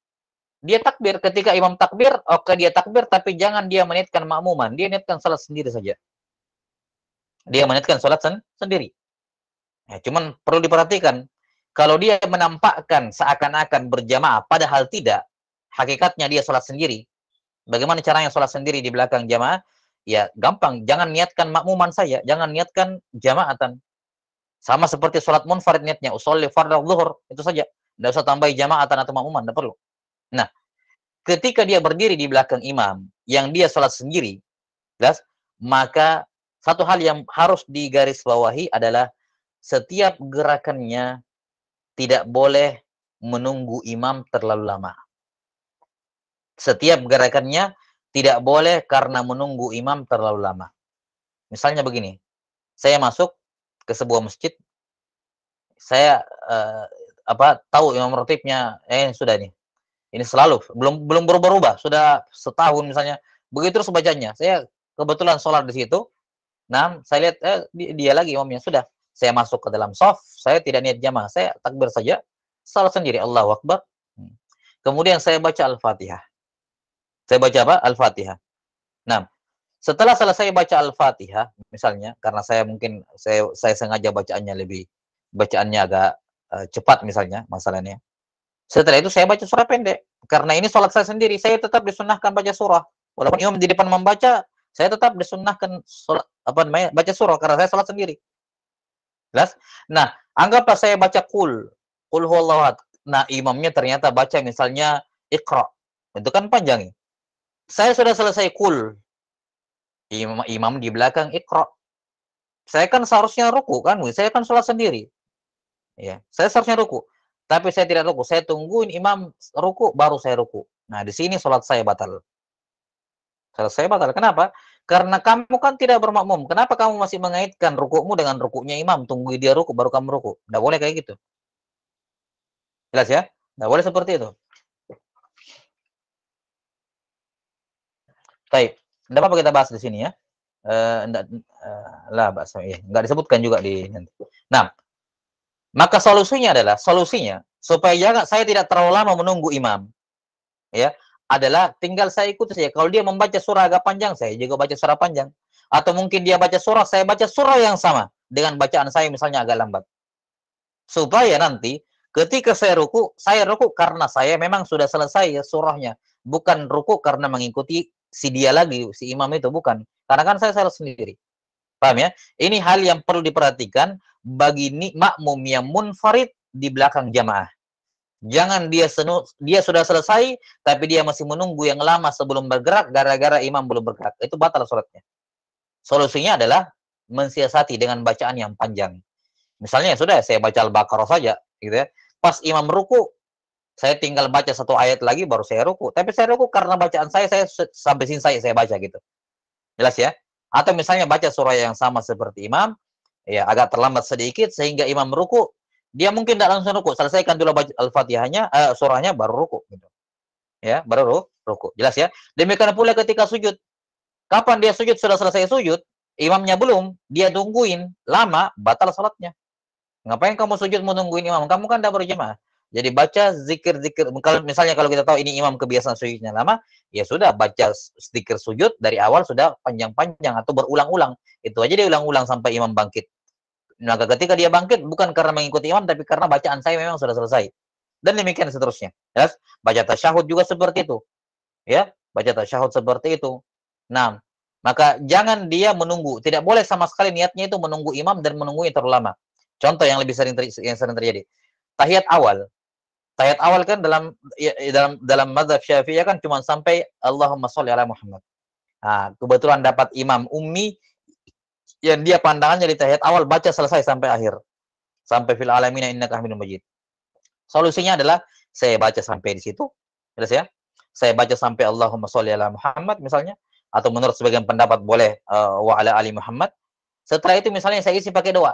dia takbir. Ketika imam takbir, oke dia takbir, tapi jangan dia meniatkan makmuman, dia niatkan salat sendiri saja. Dia meniatkan salat sendiri. Ya, cuman perlu diperhatikan, kalau dia menampakkan seakan-akan berjamaah, padahal tidak, hakikatnya dia salat sendiri. Bagaimana caranya sholat sendiri di belakang jamaah? Ya gampang, jangan niatkan makmuman saja, jangan niatkan jamaatan. Sama seperti sholat munfarid niatnya, usolli fardhu zuhur, itu saja. Tidak usah tambahi jamaatan atau makmuman, tidak perlu. Nah, ketika dia berdiri di belakang imam, yang dia sholat sendiri, jelas, maka satu hal yang harus digarisbawahi adalah setiap gerakannya tidak boleh menunggu imam terlalu lama. Setiap gerakannya tidak boleh karena menunggu imam terlalu lama. Misalnya begini, saya masuk ke sebuah masjid, saya tahu imam ratibnya, sudah nih, ini selalu belum berubah-ubah, sudah setahun misalnya, begitu terus bacanya. Saya kebetulan sholat di situ, nah saya lihat dia lagi imamnya, sudah, saya masuk ke dalam shaf, saya tidak niat jamaah, saya takbir saja, salat sendiri, Allahu Akbar. Kemudian saya baca Al-Fatihah. Saya baca apa? Al-Fatihah. Nah, setelah selesai baca Al-Fatihah, misalnya, karena saya mungkin saya sengaja bacaannya agak cepat misalnya, masalahnya. Setelah itu saya baca surah pendek. Karena ini sholat saya sendiri, saya tetap disunahkan baca surah. Walaupun imam di depan membaca, saya tetap disunahkan baca surah karena saya sholat sendiri. Jelas? Nah, anggaplah saya baca qul huwallahu ahad. Nah, imamnya ternyata baca misalnya Iqra. Itu kan panjang. Saya sudah selesai qul. Imam di belakang Iqra. Saya kan seharusnya ruku kan, saya kan sholat sendiri. Ya, saya seharusnya ruku. Tapi saya tidak ruku, saya tungguin imam ruku baru saya ruku. Nah, di sini sholat saya batal. Sholat saya batal. Kenapa? Karena kamu kan tidak bermakmum. Kenapa kamu masih mengaitkan rukukmu dengan rukuknya imam? Tunggu dia ruku baru kamu ruku. Tidak boleh kayak gitu. Jelas ya? Tidak boleh seperti itu. Baik, tidak apa-apa kita bahas di sini ya. Nggak disebutkan juga di nanti. Nah, maka solusinya supaya saya tidak terlalu lama menunggu imam, ya, adalah tinggal saya ikut saja. Kalau dia membaca surah agak panjang, saya juga baca surah panjang. Atau mungkin dia baca surah, saya baca surah yang sama dengan bacaan saya misalnya agak lambat. Supaya nanti ketika saya ruku karena saya memang sudah selesai ya surahnya, bukan ruku karena mengikuti si dia lagi, si imam itu, bukan. Karena kan saya salah sendiri. Paham ya? Ini hal yang perlu diperhatikan bagi makmum yang munfarid di belakang jamaah. Jangan dia sudah selesai, tapi dia masih menunggu yang lama sebelum bergerak gara-gara imam belum bergerak. Itu batal sholatnya. Solusinya adalah mensiasati dengan bacaan yang panjang. Misalnya sudah saya baca Al-Baqarah saja, gitu ya. Pas imam ruku, saya tinggal baca satu ayat lagi baru saya ruku. Tapi saya ruku karena bacaan saya sampai sini saya baca gitu. Jelas ya? Atau misalnya baca surah yang sama seperti imam, ya agak terlambat sedikit sehingga imam ruku, dia mungkin tidak langsung ruku, selesaikan dulu baca Al-Fatihahnya, surahnya baru ruku gitu. Ya, baru ruku. Jelas ya? Demikian pula ketika sujud. Kapan dia sujud sudah selesai sujud, imamnya belum, dia tungguin lama, batal salatnya. Ngapain kamu sujud menungguin imam? Kamu kan tidak berjamaah. Jadi baca zikir-zikir. Misalnya kalau kita tahu ini imam kebiasaan sujudnya lama, ya sudah baca zikir sujud dari awal sudah panjang-panjang atau berulang-ulang. Itu aja dia ulang-ulang sampai imam bangkit. Maka ketika dia bangkit bukan karena mengikuti imam, tapi karena bacaan saya memang sudah selesai. Dan demikian seterusnya. Yes? Baca tasyahud juga seperti itu. Ya, baca tasyahud seperti itu. Nah, maka jangan dia menunggu. Tidak boleh sama sekali niatnya itu menunggu imam dan menunggunya terlalu lama. Contoh yang lebih yang sering terjadi. Tahiyat awal. Tahiyat awal kan dalam mazhab Syafi'iyah kan cuma sampai Allahumma sholli ala Muhammad. Nah, kebetulan dapat imam ummi yang dia pandangannya di tahiyat awal baca selesai sampai akhir. Sampai fil alamin innaka hamidum majid. Solusinya adalah saya baca sampai di situ. Jelas ya? Saya baca sampai Allahumma sholli ala Muhammad misalnya, atau menurut sebagian pendapat boleh wa ala ali Muhammad. Setelah itu misalnya saya isi pakai doa.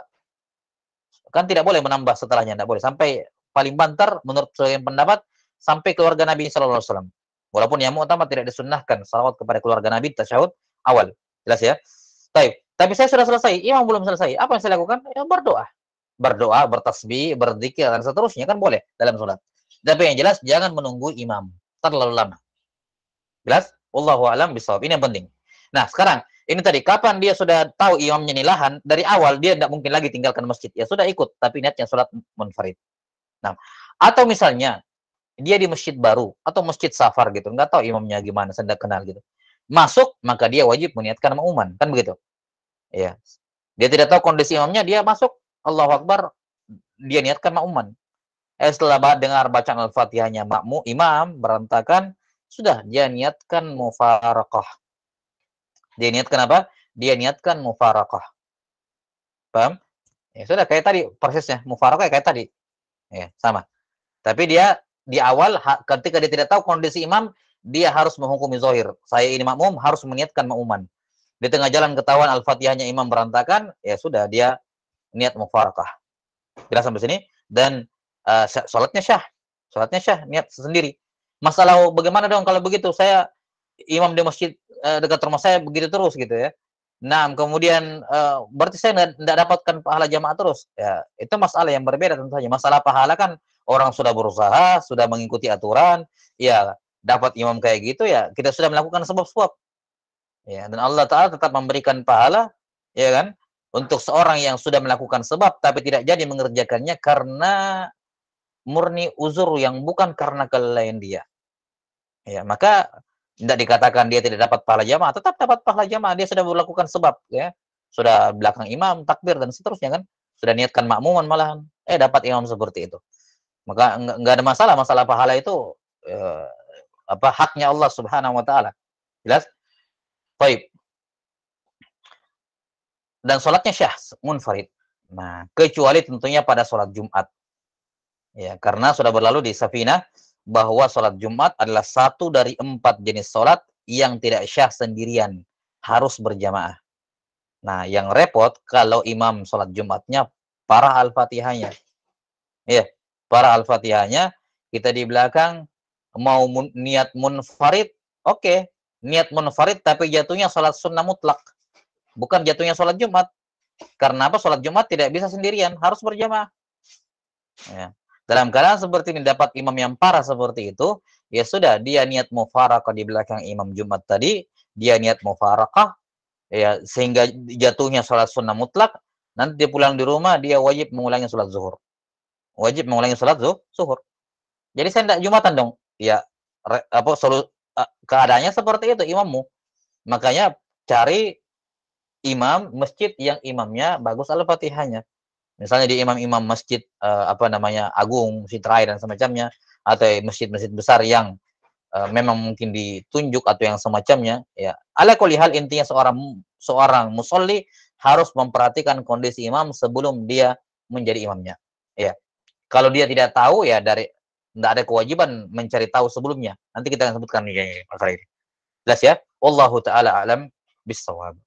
Kan tidak boleh menambah setelahnya, tidak boleh. Sampai paling banter menurut sebagian pendapat sampai keluarga Nabi sallallahu alaihi wasallam. Walaupun yang utama tidak disunnahkan salawat kepada keluarga Nabi tasyahud awal. Jelas ya? Baik. Tapi saya sudah selesai, imam belum selesai. Apa yang saya lakukan? Ya berdoa. Berdoa, bertasbih, berzikir dan seterusnya kan boleh dalam salat. Tapi yang jelas jangan menunggu imam terlalu lama. Jelas? Wallahu a'lam bishawab. Ini yang penting. Nah, sekarang ini tadi kapan dia sudah tahu imamnya nilahan, dari awal dia tidak mungkin lagi tinggalkan masjid. Ya sudah ikut, tapi niatnya salat munfarid. Nah, atau misalnya dia di masjid baru atau masjid safar gitu, nggak tahu imamnya gimana, saya kenal gitu. Masuk, maka dia wajib meniatkan makmuman, kan begitu? Ya. Dia tidak tahu kondisi imamnya, dia masuk, Allahu Akbar, dia niatkan makmuman. Setelah dengar bacaan Al-Fatihahnya imam berantakan, sudah dia niatkan mufaraqah. Dia niatkan apa? Dia niatkan mufaraqah. Paham? Ya sudah kayak tadi prosesnya, mufaraqah kayak tadi. Ya, sama. Tapi dia di awal ketika dia tidak tahu kondisi imam, dia harus menghukumi zahir. Saya ini makmum harus meniatkan makmuman. Di tengah jalan ketahuan Al-Fatihahnya imam berantakan, ya sudah dia niat mufaraqah. Jelas sampai sini? Dan salatnya syah. Salatnya syah, niat sendiri. Masalah bagaimana dong kalau begitu? Saya imam di masjid dekat rumah saya begitu terus gitu ya. Nah, kemudian berarti saya tidak dapatkan pahala jamaah terus. Ya, itu masalah yang berbeda tentu saja. Masalah pahala kan orang sudah berusaha, sudah mengikuti aturan, ya dapat imam kayak gitu ya, kita sudah melakukan sebab-sebab. Ya, dan Allah Ta'ala tetap memberikan pahala, ya kan, untuk seorang yang sudah melakukan sebab tapi tidak jadi mengerjakannya karena murni uzur yang bukan karena kelalaian dia. Ya, maka tidak dikatakan dia tidak dapat pahala jamaah, tetap dapat pahala jamaah, dia sudah melakukan sebab, ya. Sudah belakang imam, takbir dan seterusnya kan. Sudah niatkan makmuman malahan, dapat imam seperti itu. Maka enggak ada masalah, masalah pahala itu haknya Allah Subhanahu wa taala. Jelas? Baik. Dan salatnya syah munfarid. Nah, kecuali tentunya pada salat Jumat. Ya, karena sudah berlalu di Safinah bahwa salat Jumat adalah satu dari 4 jenis salat yang tidak syah sendirian, harus berjamaah. Nah, yang repot kalau imam salat Jumatnya parah Al-Fatihahnya. Ya, parah Al-Fatihahnya, kita di belakang mau niat munfarid, oke. Niat munfarid tapi jatuhnya salat sunnah mutlak. Bukan jatuhnya salat Jumat. Karena apa? Salat Jumat tidak bisa sendirian, harus berjamaah. Ya. Dalam keadaan seperti ini dapat imam yang parah seperti itu, ya sudah, dia niat mufaraqah di belakang imam Jumat tadi, dia niat mufaraqah, ya sehingga jatuhnya salat sunnah mutlak, nanti dia pulang di rumah dia wajib mengulangi salat zuhur. Wajib mengulangi salat zuhur. Jadi saya tidak Jumatan dong. Ya keadaannya seperti itu imammu. Makanya cari imam masjid yang imamnya bagus Al-Fatihahnya. Misalnya di imam-imam masjid agung, Masjid Raya dan semacamnya, atau masjid-masjid besar yang memang mungkin ditunjuk atau yang semacamnya, ya. Ala kulli hal intinya seorang musolli harus memperhatikan kondisi imam sebelum dia menjadi imamnya. Ya. Kalau dia tidak tahu ya tidak ada kewajiban mencari tahu sebelumnya. Nanti kita akan sebutkan perkara ini. Jelas ya? Wallahu taala alam bissawab.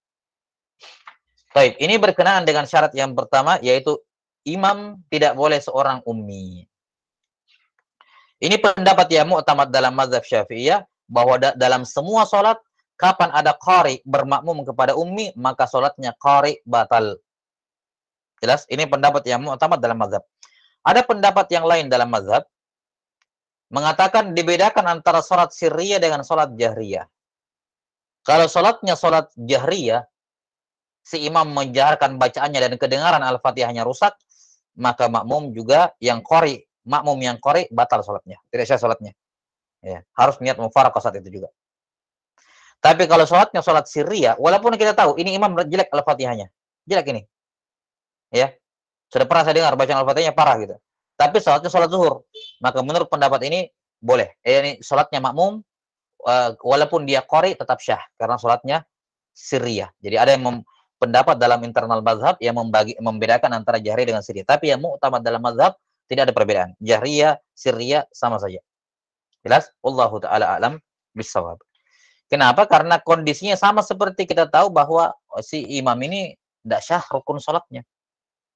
Baik, ini berkenaan dengan syarat yang pertama, yaitu imam tidak boleh seorang ummi. Ini pendapat yang mu'tamad dalam mazhab Syafi'iyah, bahwa dalam semua sholat, kapan ada qari bermakmum kepada ummi, maka sholatnya qari batal. Jelas? Ini pendapat yang mu'tamad dalam mazhab. Ada pendapat yang lain dalam mazhab, mengatakan dibedakan antara sholat sirriyah dengan sholat jahriyah. Kalau sholatnya sholat jahriyah, si imam menjaharkan bacaannya dan kedengaran Al-Fatihahnya rusak, maka makmum juga yang qari, makmum yang qari batal sholatnya, tidak sah sholatnya. Ya, harus niat mufaraqah saat itu juga. Tapi kalau sholatnya sholat sirriyah, walaupun kita tahu ini imam jelek Al-Fatihahnya, jelek ini. Ya. Sudah pernah saya dengar bacaan Al-Fatihahnya parah gitu. Tapi sholatnya sholat zuhur. Maka menurut pendapat ini boleh. Ini sholatnya makmum, walaupun dia qori tetap syah karena sholatnya sirriyah. Jadi ada yang pendapat dalam internal mazhab yang membedakan antara jahri dengan sirriyah. Tapi yang mu'tamad dalam mazhab tidak ada perbedaan. Jahriyah, sirriyah sama saja. Jelas? Wallahu taala alam bisawab. Kenapa? Karena kondisinya sama seperti kita tahu bahwa si imam ini tidak syah rukun sholatnya.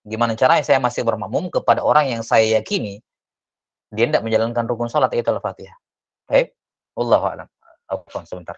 Gimana caranya saya masih bermakmum kepada orang yang saya yakini dia tidak menjalankan rukun sholat, yaitu Al-Fatihah. Baik, wallahu a'lam. Afwan, sebentar.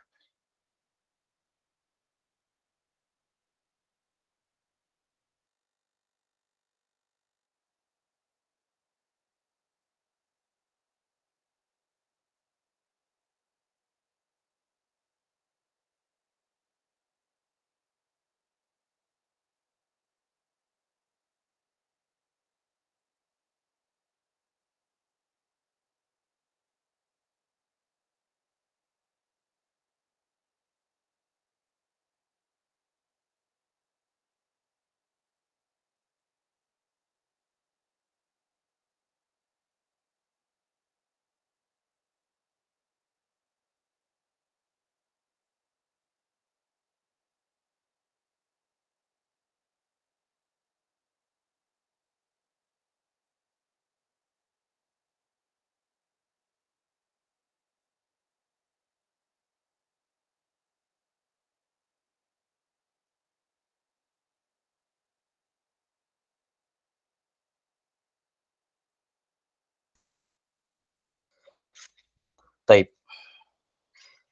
Baik.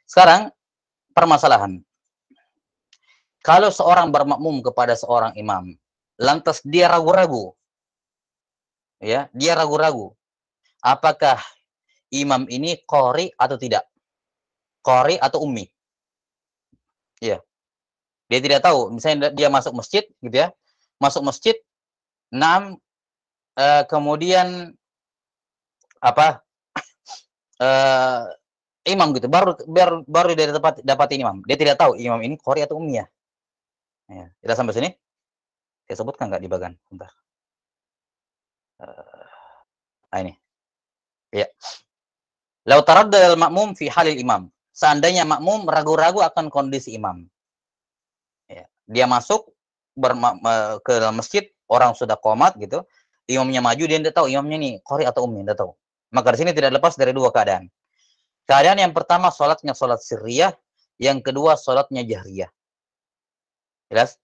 Sekarang permasalahan. Kalau seorang bermakmum kepada seorang imam, lantas dia ragu-ragu, ya, dia ragu-ragu, apakah imam ini qori atau tidak? Qori atau ummi? Ya, dia tidak tahu. Misalnya dia masuk masjid, gitu ya, masuk masjid, kemudian apa? Uh, imam gitu, baru dari dapat imam. Dia tidak tahu imam ini qori atau ummi ya. Ya, kita sampai sini. Saya sebutkan nggak di bagan? Bentar. Nah ini. Ya. Lau taraddada al-ma'mum fi halil imam. Seandainya makmum ragu-ragu akan kondisi imam. Ya. Dia masuk ke dalam masjid, orang sudah qomat gitu, imamnya maju, dia tidak tahu imamnya ini qori atau ummi, tidak tahu. Maka di sini tidak lepas dari dua keadaan. Keadaan yang pertama sholatnya sholat sirriyah, yang kedua sholatnya jahriyah. Jelas?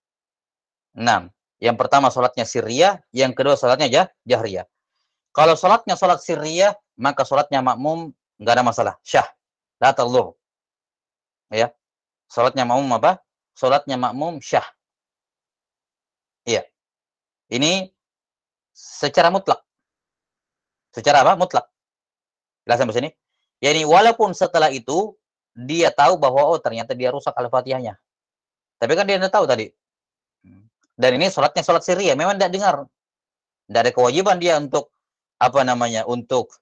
6. Yang pertama sholatnya sirriyah, yang kedua sholatnya jahriyah. Kalau sholatnya sholat sirriyah, maka sholatnya makmum nggak ada masalah, syah, la tadhur. Ya, sholatnya makmum apa? Sholatnya makmum syah. Iya. Ini secara mutlak. Secara apa? Mutlak. Jelas sampai sini? Yani walaupun setelah itu dia tahu bahwa oh ternyata dia rusak Al-Fatihahnya. Tapi kan dia tidak tahu tadi. Dan ini sholatnya sholat sirriyah, memang tidak dengar. Tidak ada kewajiban dia untuk apa namanya? Untuk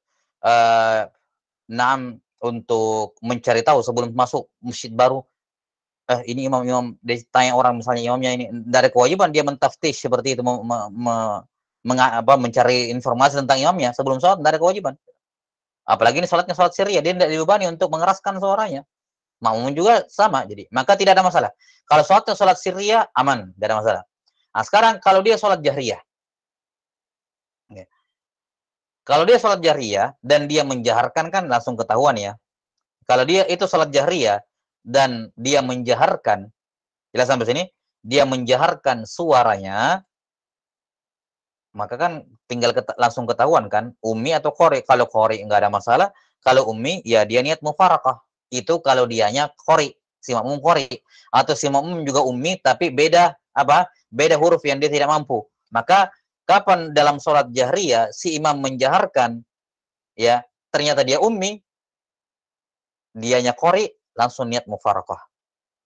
untuk mencari tahu sebelum masuk masjid baru. Ini imam ditanya orang misalnya imamnya ini, tidak ada kewajiban dia mentaftish seperti itu, mencari informasi tentang imamnya sebelum sholat, tidak ada kewajiban. Apalagi ini sholatnya sholat sirriyah, dia tidak dibebani untuk mengeraskan suaranya. Makmum juga sama, jadi maka tidak ada masalah. Kalau sholatnya sholat sirriyah aman, tidak ada masalah. Nah sekarang kalau dia sholat jahriyah, kalau dia sholat jahriyah dan dia menjaharkan kan langsung ketahuan ya. Kalau dia itu sholat jahriyah dan dia menjaharkan, jelas sampai sini, dia menjaharkan suaranya, maka kan tinggal langsung ketahuan kan, ummi atau qori. Kalau qori enggak ada masalah, kalau ummi ya dia niat mufarakah. Itu kalau dianya qori, si makmum qori, atau si makmum juga ummi tapi beda apa? Beda huruf yang dia tidak mampu. Maka kapan dalam sholat jahriyah si imam menjaharkan ya, ternyata dia ummi, dianya qori, langsung niat mufarakah.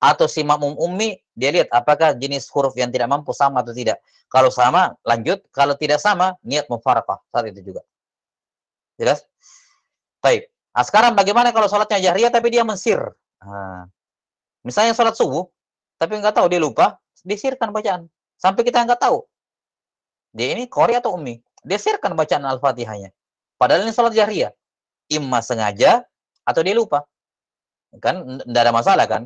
Atau si makmum ummi, dia lihat apakah jenis huruf yang tidak mampu sama atau tidak. Kalau sama, lanjut. Kalau tidak sama, niat mufarakah saat itu juga. Jelas? Baik. Nah, sekarang bagaimana kalau sholatnya jahriyah tapi dia mensir? Nah, misalnya sholat subuh, tapi nggak tahu, dia lupa, disirkan bacaan. Sampai kita nggak tahu. Dia ini qori atau ummi. Dia sirkan bacaan Al-Fatihahnya. Padahal ini salat jahriyah. Imma sengaja atau dia lupa. Kan tidak ada masalah kan?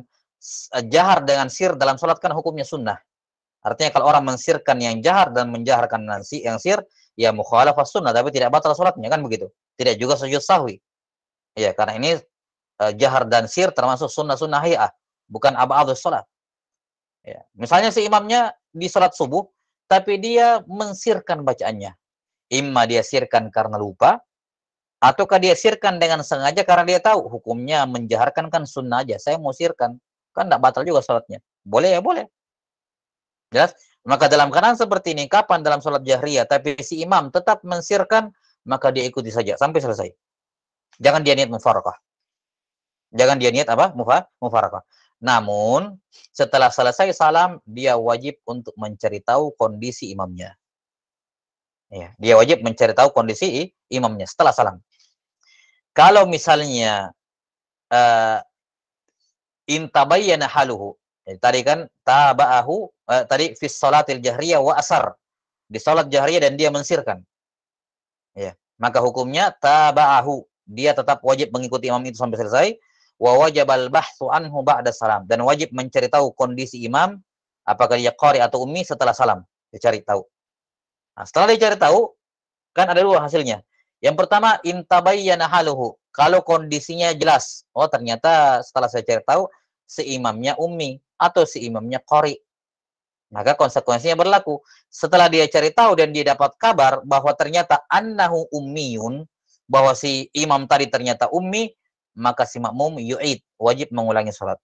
Jahar dengan sir dalam salat kan hukumnya sunnah. Artinya kalau orang mensirkan yang jahar dan menjaharkan yang sir, ya mukhalafah sunnah, tapi tidak batal salatnya, kan begitu. Tidak juga sujud sahwi. Ya, karena ini jahar dan sir termasuk sunnah-sunnah hay'ah, bukan ab'adus salat. Ya. Misalnya si imamnya di salat subuh, tapi dia mensirkan bacaannya. Imma dia sirkan karena lupa, ataukah dia sirkan dengan sengaja karena dia tahu hukumnya menjaharkan kan sunnah aja. Saya mau sirkan, kan tidak batal juga salatnya. Boleh ya boleh. Jelas? Maka dalam keadaan seperti ini, kapan dalam sholat jahriyah, tapi si imam tetap mensirkan, maka dia ikuti saja sampai selesai. Jangan dia niat mufarakah. Jangan dia niat apa? Mufarakah. Namun, setelah selesai salam, dia wajib untuk mencari tahu kondisi imamnya. Ya, dia wajib mencari tahu kondisi imamnya setelah salam. Kalau misalnya intabayyana haluhu. Jadi, tadi kan taba'ahu tadi fi shalatil jahriyah wa asar. Di salat jahriyah dan dia mensirkan. Ya, maka hukumnya taba'ahu. Dia tetap wajib mengikuti imam itu sampai selesai. Wa wajibal bahtsu anhu ba'da salam, dan wajib mencari tahu kondisi imam apakah dia qari atau ummi setelah salam. Dicari tahu. Nah, setelah dicari tahu kan ada dua hasilnya. Yang pertama intabayyana haluhu. Kalau kondisinya jelas, oh ternyata setelah saya cari tahu si imamnya ummi atau si imamnya qari, maka konsekuensinya berlaku. Setelah dia cari tahu dan dia dapat kabar bahwa ternyata annahu ummiyun, bahwa si imam tadi ternyata ummi, maka si makmum yu'id, wajib mengulangi salat.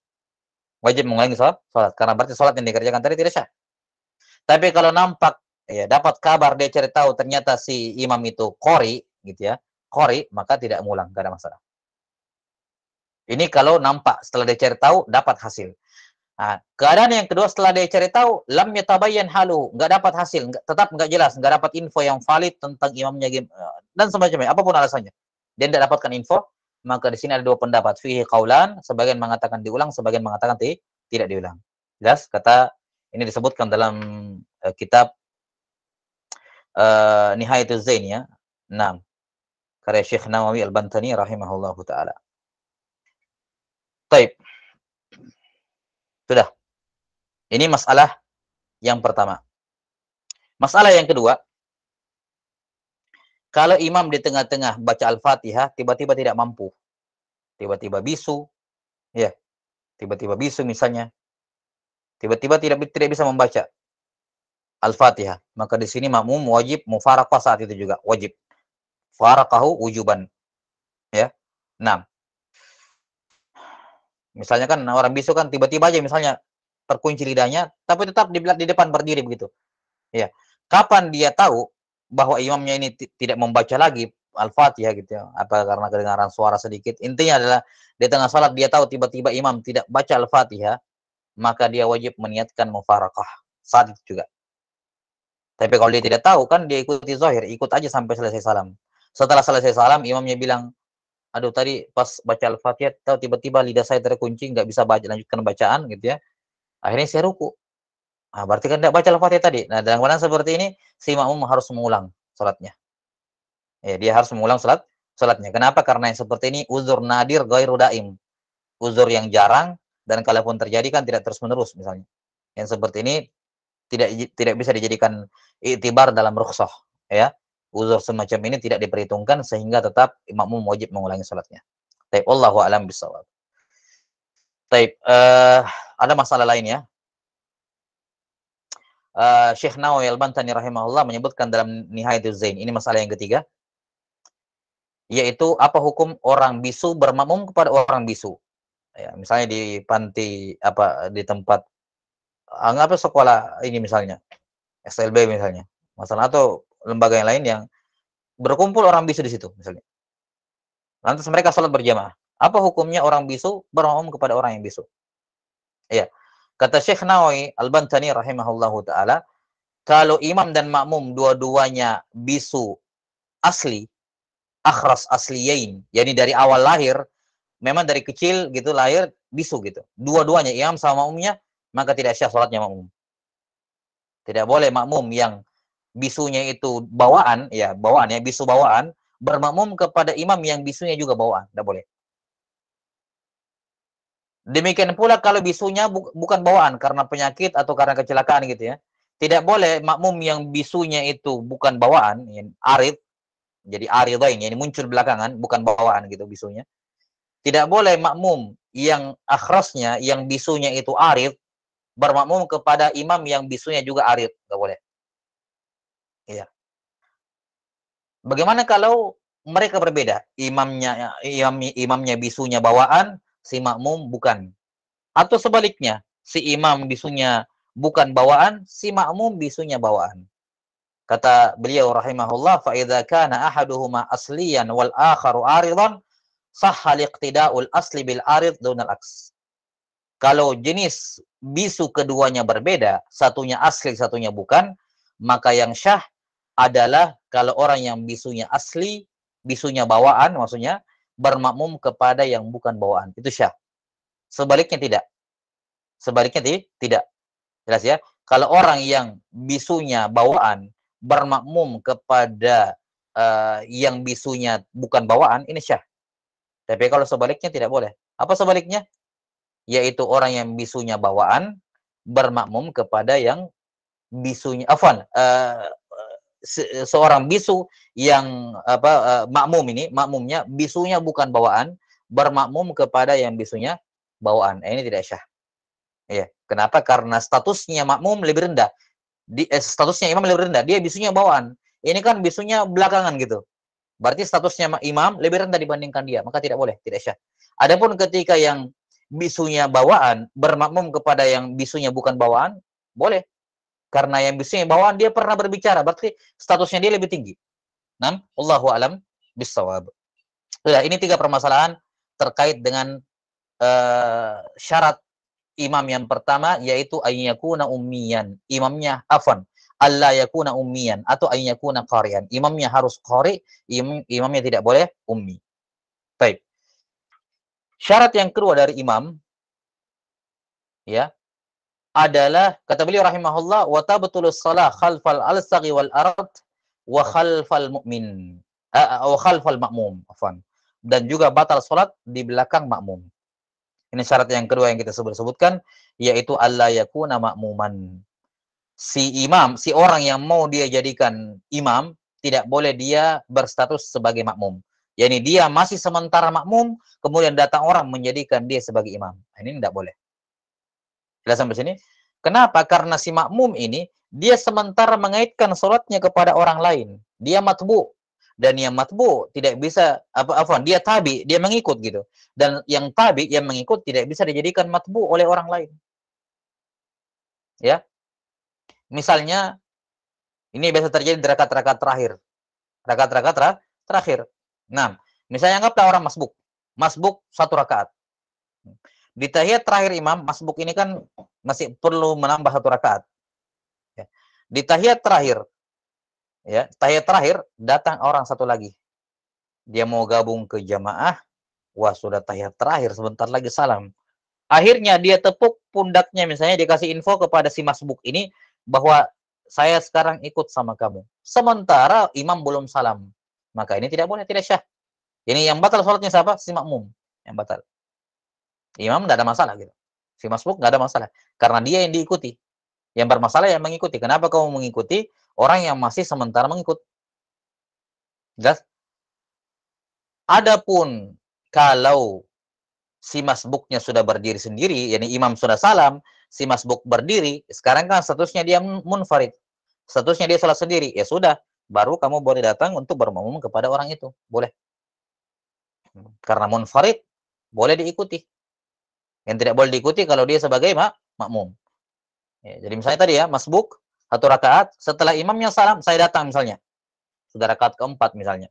Wajib mengulangi salat, karena berarti salat yang dikerjakan tadi tidak sah. Tapi kalau nampak ya dapat kabar dia cari tahu ternyata si imam itu qari gitu ya, qari, maka tidak mengulang, enggak ada masalah. Ini kalau nampak setelah dia cari tahu dapat hasil. Nah, keadaan yang kedua setelah dia cari tahu lam yatabayyan halu, enggak dapat hasil, tetap enggak jelas, enggak dapat info yang valid tentang imamnya dan semacamnya, apapun alasannya. Dia tidak dapatkan info, maka di sini ada dua pendapat, fihi qaulan, sebagian mengatakan diulang, sebagian mengatakan tidak diulang. Jelas? Kata ini disebutkan dalam kitab Nihayatuz Zain ya. 6. Karya Syekh Nawawi Al-Bantani rahimahullahu taala. Baik. Sudah. Ini masalah yang pertama. Masalah yang kedua, kalau imam di tengah-tengah baca Al-Fatihah tiba-tiba tidak mampu, tiba-tiba bisu, ya, tiba-tiba bisu misalnya, tiba-tiba tidak bisa membaca Al-Fatihah, maka di sini makmum wajib mufaraqah saat itu juga, wajib. Faraqahu wujuban. Ya. Nah, misalnya kan orang bisu kan tiba-tiba aja misalnya terkunci lidahnya, tapi tetap di depan berdiri begitu. Ya. Kapan dia tahu bahwa imamnya ini tidak membaca lagi Al-Fatihah gitu ya? Apa karena kedengaran suara sedikit? Intinya adalah di tengah salat dia tahu tiba-tiba imam tidak baca Al-Fatihah, maka dia wajib meniatkan mufaraqah saat itu juga. Tapi kalau dia tidak tahu kan dia ikuti zahir, ikut aja sampai selesai salam. Setelah selesai salam, imamnya bilang, aduh tadi pas baca Al-Fatihah, tahu tiba-tiba lidah saya terkunci, nggak bisa lanjutkan bacaan gitu ya. Akhirnya saya ruku. Nah, berarti kan tidak baca Al-Fatihah tadi. Nah, dalam keadaan seperti ini, si makmum harus mengulang salatnya. Ya, dia harus mengulang salatnya. Kenapa? Karena yang seperti ini uzur nadir ghairu daim. Uzur yang jarang dan kalaupun terjadi kan tidak terus-menerus misalnya. Yang seperti ini tidak bisa dijadikan iktibar dalam rukhsah, ya. Uzur semacam ini tidak diperhitungkan sehingga tetap makmum wajib mengulangi salatnya. Baik, wallahu a'lam bishawab. Baik, ada masalah lain ya. Syekh Nawawi Al-Bantani rahimahullah menyebutkan dalam Nihayatuz Zain, ini masalah yang ketiga, yaitu apa hukum orang bisu bermakmum kepada orang bisu. Ya, misalnya di panti di tempat anggap sekolah ini misalnya, SLB misalnya. Masalah atau lembaga yang lain yang berkumpul orang bisu di situ misalnya. Lantas mereka salat berjamaah. Apa hukumnya orang bisu bermakmum kepada orang yang bisu? Iya. Kata Syekh Nawawi Al-Bantani rahimahullahu taala, kalau imam dan makmum dua-duanya bisu asli, akhras asliyain, yakni dari awal lahir, memang dari kecil gitu lahir bisu gitu. Dua-duanya imam sama makmumnya, maka tidak syah salatnya makmum. Tidak boleh makmum yang bisunya itu bawaan, ya bawaan ya, bisu bawaan, bermakmum kepada imam yang bisunya juga bawaan, tidak boleh. Demikian pula kalau bisunya bukan bawaan karena penyakit atau karena kecelakaan gitu ya. Tidak boleh makmum yang bisunya itu bukan bawaan, ya, arid, jadi aridain, ini muncul belakangan, bukan bawaan gitu bisunya. Tidak boleh makmum yang akhrasnya, yang bisunya itu arid, bermakmum kepada imam yang bisunya juga arid, nggak boleh. Iya. Bagaimana kalau mereka berbeda? Imamnya bisunya bawaan, si makmum bukan. Atau sebaliknya, si imam bisunya bukan bawaan, si makmum bisunya bawaan. Kata beliau rahimahullah, fa idza kana ahaduhuma asliyan wal akharu aridan, sahha liqtida'ul asli bil arid dunal aks. Kalau jenis bisu keduanya berbeda, satunya asli, satunya bukan, maka yang syah adalah kalau orang yang bisunya asli, bisunya bawaan maksudnya, bermakmum kepada yang bukan bawaan. Itu syah. Sebaliknya tidak. Sebaliknya tidak. Jelas ya? Kalau orang yang bisunya bawaan bermakmum kepada yang bisunya bukan bawaan, ini syah. Tapi kalau sebaliknya tidak boleh. Apa sebaliknya? Yaitu orang yang bisunya bawaan bermakmum kepada yang bisunya seorang bisu yang makmum ini, makmumnya bisunya bukan bawaan, bermakmum kepada yang bisunya bawaan. Ini tidak syah. Iya. Kenapa? Karena statusnya makmum lebih rendah. Statusnya imam lebih rendah. Dia bisunya bawaan. Ini kan bisunya belakangan gitu. Berarti statusnya imam lebih rendah dibandingkan dia. Maka tidak boleh, tidak syah. Adapun ketika yang bisunya bawaan bermakmum kepada yang bisunya bukan bawaan, boleh. Karena yang bisunya bawaan dia pernah berbicara. Berarti statusnya dia lebih tinggi. Nah, Allahu a'lam bissawab. Sudah, ini 3 permasalahan terkait dengan syarat imam yang pertama, yaitu ayyakuna ummiyan. Imamnya alla yakuna ummiyan atau ayyakuna qari'an. Imamnya harus qari, imamnya tidak boleh ummi. Baik. Syarat yang kedua dari imam ya adalah kata beliau rahimahullah wa tabtulus shalah khalfal alsaghi wal arad wa khalfal mu'min wa khalfal ma'mum dan juga batal salat di belakang makmum. Ini syarat yang kedua yang kita sebutkan, yaitu alla yakuna ma'muman. Si imam, si orang yang mau dia jadikan imam, tidak boleh dia berstatus sebagai makmum. Yani dia masih sementara makmum, kemudian datang orang menjadikan dia sebagai imam. Ini tidak boleh. Jelas sampai sini? Kenapa? Karena si makmum ini, dia sementara mengaitkan sholatnya kepada orang lain. Dia matbu. Dan yang matbu tidak bisa dia tabi, dia mengikut gitu. Dan yang tabi, yang mengikut tidak bisa dijadikan matbu oleh orang lain. Ya. Misalnya ini biasa terjadi di rakaat-rakaat terakhir. Rakaat-rakaat terakhir. Nah, misalnya anggaplah orang masbuk. Masbuk 1 rakaat. Di tahiyat terakhir imam, masbuk ini kan masih perlu menambah 1 rakaat. Ya. Di tahiyat terakhir ya, tahiyat terakhir datang orang satu lagi. Dia mau gabung ke jamaah, wah sudah tahiyat terakhir, sebentar lagi salam. Akhirnya dia tepuk pundaknya, misalnya dikasih info kepada si masbuk ini bahwa saya sekarang ikut sama kamu. Sementara imam belum salam. Maka ini tidak boleh, tidak syah. Ini yang batal sholatnya siapa? Si makmum yang batal. Imam tidak ada masalah gitu. Si masbuk tidak ada masalah. Karena dia yang diikuti. Yang bermasalah yang mengikuti. Kenapa kamu mengikuti orang yang masih sementara mengikut? Jelas? Adapun kalau si masbuknya sudah berdiri sendiri, yakni imam sudah salam, si masbuk berdiri, sekarang kan statusnya dia munfarid. Statusnya dia salat sendiri. Ya sudah, baru kamu boleh datang untuk bermakmum kepada orang itu. Boleh. Karena munfarid boleh diikuti. Yang tidak boleh diikuti kalau dia sebagai makmum. Ya, jadi misalnya tadi ya, masbuk 1 rakaat, setelah imamnya salam, saya datang misalnya. Sudah rakaat keempat misalnya.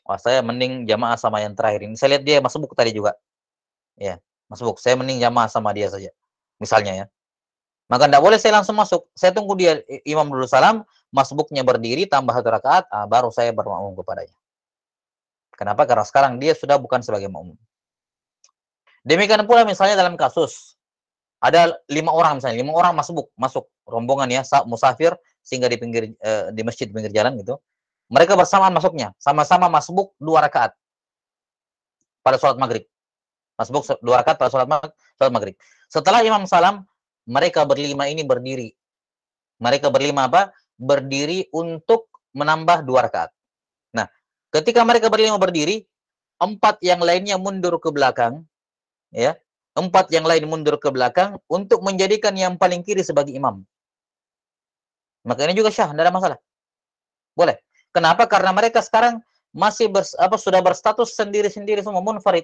Wah, saya mending jamaah sama yang terakhir ini. Saya lihat dia masbuk tadi juga. Ya, masbuk. Saya mending jamaah sama dia saja. Misalnya ya. Maka tidak boleh saya langsung masuk. Saya tunggu dia imam dulu salam, masbuknya berdiri tambah 1 rakaat, baru saya bermakmum kepadanya. Kenapa? Karena sekarang dia sudah bukan sebagai makmum. Demikian pula misalnya dalam kasus ada 5 orang misalnya, 5 orang masuk rombongan ya, musafir singgah di pinggir di masjid pinggir jalan gitu. Mereka bersamaan masuknya, sama-sama masbuk 2 rakaat pada sholat maghrib. Masbuk 2 rakaat pada sholat maghrib. Setelah imam salam, mereka berlima ini berdiri. Mereka berlima apa? Berdiri untuk menambah 2 rakaat. Nah, ketika mereka berlima berdiri, 4 yang lainnya mundur ke belakang, ya. 4 yang lain mundur ke belakang untuk menjadikan yang paling kiri sebagai imam. Maka ini juga syah, tidak ada masalah. Boleh. Kenapa? Karena mereka sekarang masih sudah berstatus sendiri-sendiri semua munfarid.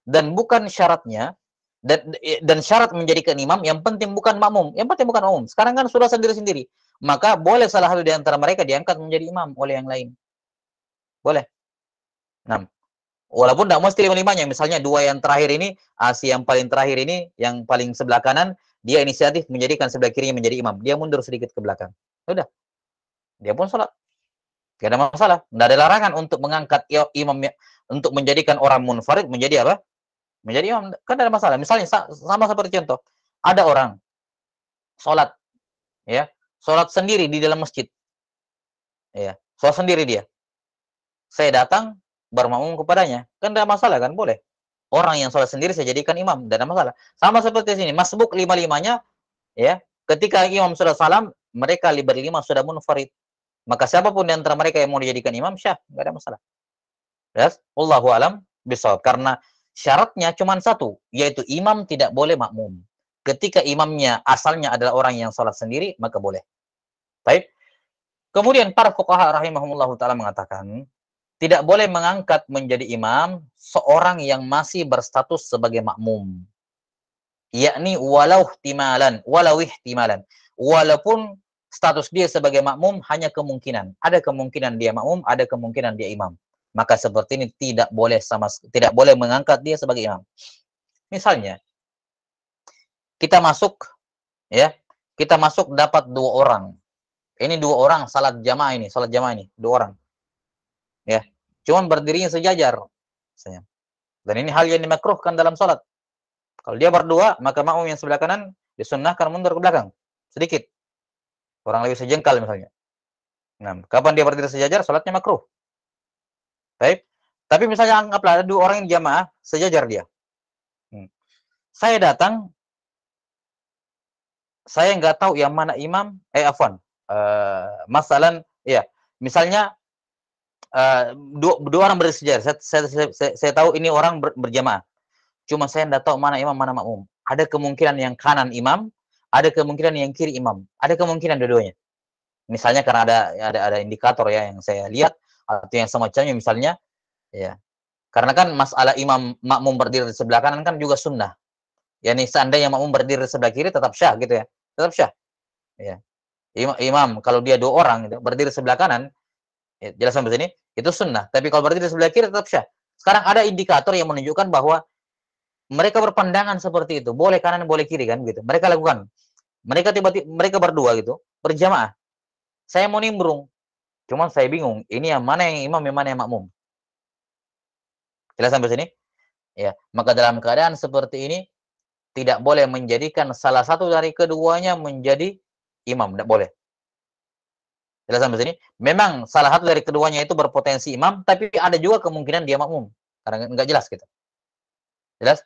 Dan bukan syaratnya, dan syarat menjadikan imam, yang penting bukan makmum. Yang penting bukan makmum. Sekarang kan sudah sendiri-sendiri. Maka boleh salah satu di antara mereka diangkat menjadi imam oleh yang lain. Boleh. Nah, walaupun tidak mesti lima-limanya. Misalnya 2 yang terakhir ini, si yang paling terakhir ini, yang paling sebelah kanan, dia inisiatif menjadikan sebelah kirinya menjadi imam. Dia mundur sedikit ke belakang. Udah. Dia pun sholat. Tidak ada masalah. Tidak ada larangan untuk mengangkat imam, untuk menjadikan orang munfarid menjadi apa? Menjadi imam. Kan tidak ada masalah. Misalnya sama seperti contoh, ada orang sholat, ya, sholat sendiri di dalam masjid, ya, sholat sendiri dia. Saya datang bermakmum kepadanya, kan tidak ada masalah, kan boleh. Orang yang sholat sendiri saya jadikan imam, tidak ada masalah. Sama seperti sini, masbuk lima-limanya, ya, ketika imam sudah salam, mereka berlima sudah munfarid. Maka siapapun di antara mereka yang mau dijadikan imam, syah, nggak ada masalah. Yes? Wallahu alam bishawab. Karena syaratnya cuma satu, yaitu imam tidak boleh makmum. Ketika imamnya asalnya adalah orang yang sholat sendiri, maka boleh. Baik. Kemudian para fuqaha rahimahumullah ta'ala mengatakan, tidak boleh mengangkat menjadi imam seorang yang masih berstatus sebagai makmum. Yakni walau ihtimalan. Walaupun status dia sebagai makmum hanya kemungkinan. Ada kemungkinan dia makmum, ada kemungkinan dia imam. Maka seperti ini tidak boleh mengangkat dia sebagai imam. Misalnya, kita masuk dapat 2 orang. Ini 2 orang salat jamaah ini, 2 orang. Ya, cuman berdirinya sejajar. Misalnya. Dan ini hal yang dimakruhkan dalam salat. Kalau dia berdua, maka makmum yang sebelah kanan disunnahkan mundur ke belakang sedikit. Kurang lebih sejengkal misalnya. Nah, kapan dia berdiri sejajar, salatnya makruh. Baik. Tapi misalnya anggaplah ada 2 orang yang jamaah sejajar dia. Saya datang, saya nggak tahu yang mana imam, masalan, ya, misalnya 2 orang berdiri sejajar. Saya tahu ini orang berjamaah. Cuma saya nggak tahu mana imam, mana makmum. Ada kemungkinan yang kanan imam, ada kemungkinan yang kiri imam. Ada kemungkinan dua-duanya. Misalnya karena ada indikator ya yang saya lihat atau yang semacamnya misalnya, ya. Karena kan masalah imam makmum berdiri di sebelah kanan kan juga sunnah. Yani seandainya makmum berdiri di sebelah kiri tetap syah gitu ya. Tetap syah. Ya. Imam kalau dia 2 orang gitu, berdiri di sebelah kanan, ya, jelas sampai sini, itu sunnah. Tapi kalau berdiri di sebelah kiri tetap syah. Sekarang ada indikator yang menunjukkan bahwa mereka berpandangan seperti itu, boleh kanan boleh kiri kan gitu. Mereka lakukan. Mereka berdua gitu, berjamaah. Saya mau nimbrung. Cuman saya bingung, ini yang mana yang imam, yang mana yang makmum. Jelas sampai sini? Ya, maka dalam keadaan seperti ini tidak boleh menjadikan salah satu dari keduanya menjadi imam, tidak boleh. Jelas sampai sini? Memang salah satu dari keduanya itu berpotensi imam, tapi ada juga kemungkinan dia makmum. Karena enggak jelas gitu. Jelas?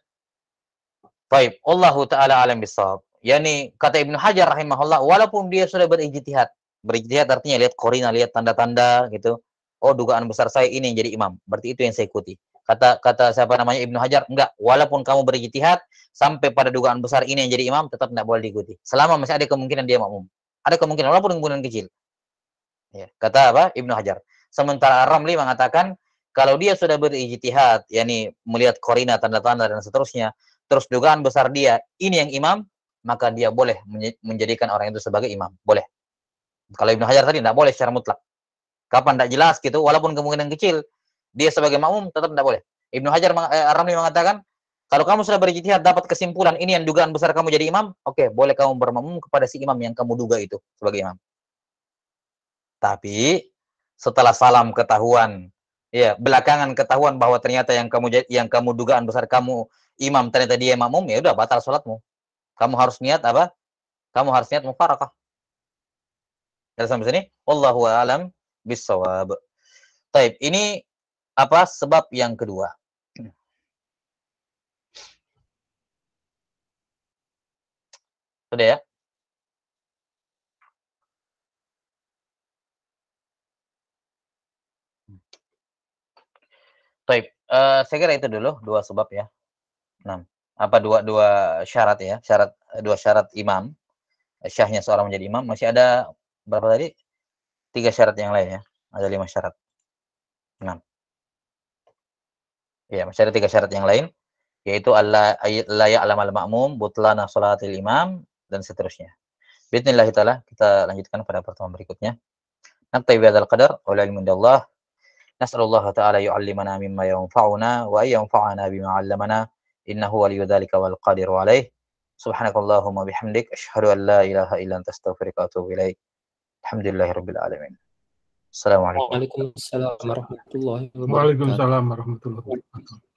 Baik, Allahu taala alam bisawab. Yani kata Ibnu Hajar rahimahullah, walaupun dia sudah berijtihad. Berijtihad artinya lihat korina, lihat tanda-tanda gitu. Oh, dugaan besar saya ini yang jadi imam. Berarti itu yang saya ikuti. Kata siapa namanya Ibnu Hajar, enggak, walaupun kamu berijtihad sampai pada dugaan besar ini yang jadi imam, tetap tidak boleh diikuti. Selama masih ada kemungkinan dia makmum. Ada kemungkinan walaupun kemungkinan kecil. Ya, kata apa? Ibnu Hajar. Sementara Ar-Ramli mengatakan kalau dia sudah berijtihad, yakni melihat korina, tanda-tanda dan seterusnya, terus dugaan besar dia ini yang imam, maka dia boleh menjadikan orang itu sebagai imam. Boleh. Kalau Ibnu Hajar tadi tidak boleh secara mutlak. Kapan tidak jelas gitu, walaupun kemungkinan kecil, dia sebagai makmum tetap tidak boleh. Ibnu Hajar Ar-Ramli mengatakan, kalau kamu sudah berijtihad dapat kesimpulan ini yang dugaan besar kamu jadi imam, oke, boleh kamu bermakmum kepada si imam yang kamu duga itu sebagai imam. Tapi setelah salam ketahuan, ya, belakangan ketahuan bahwa ternyata yang kamu dugaan besar kamu imam ternyata dia makmum, ya udah batal salatmu. Kamu harus niat apa? Kamu harus niat mufarakah. Sampai sini, wallahu a'lam bissawab. Baik, ini apa sebab yang kedua? Sudah ya? Baik, saya kira itu dulu dua sebab ya. Nah, apa dua syarat ya? Dua syarat imam, syahnya seorang menjadi imam. Masih ada berapa tadi? 3 syarat yang lain ya. Ada 5 syarat. Nah, ya masih ada 3 syarat yang lain, yaitu la ya'lamal ma'mum butlana sholatil imam dan seterusnya. Bismillah taala kita lanjutkan pada pertemuan berikutnya. Naktabi bihadzal qadar wa la ilmu indallah. Nas'alullah ta'ala yu'allimana mimma yanfa'una wa yanfa'ana bima 'allamana innahu waliyyu dzalika wal qadiru 'alaih. Subhanakallahumma bihamdik asyhadu an la ilaha illa anta astaghfiruka wa atubu ilaik. Alhamdulillahirabbil alamin. Assalamualaikum. Waalaikumsalam warahmatullahi wabarakatuh. Waalaikumsalam warahmatullahi wabarakatuh.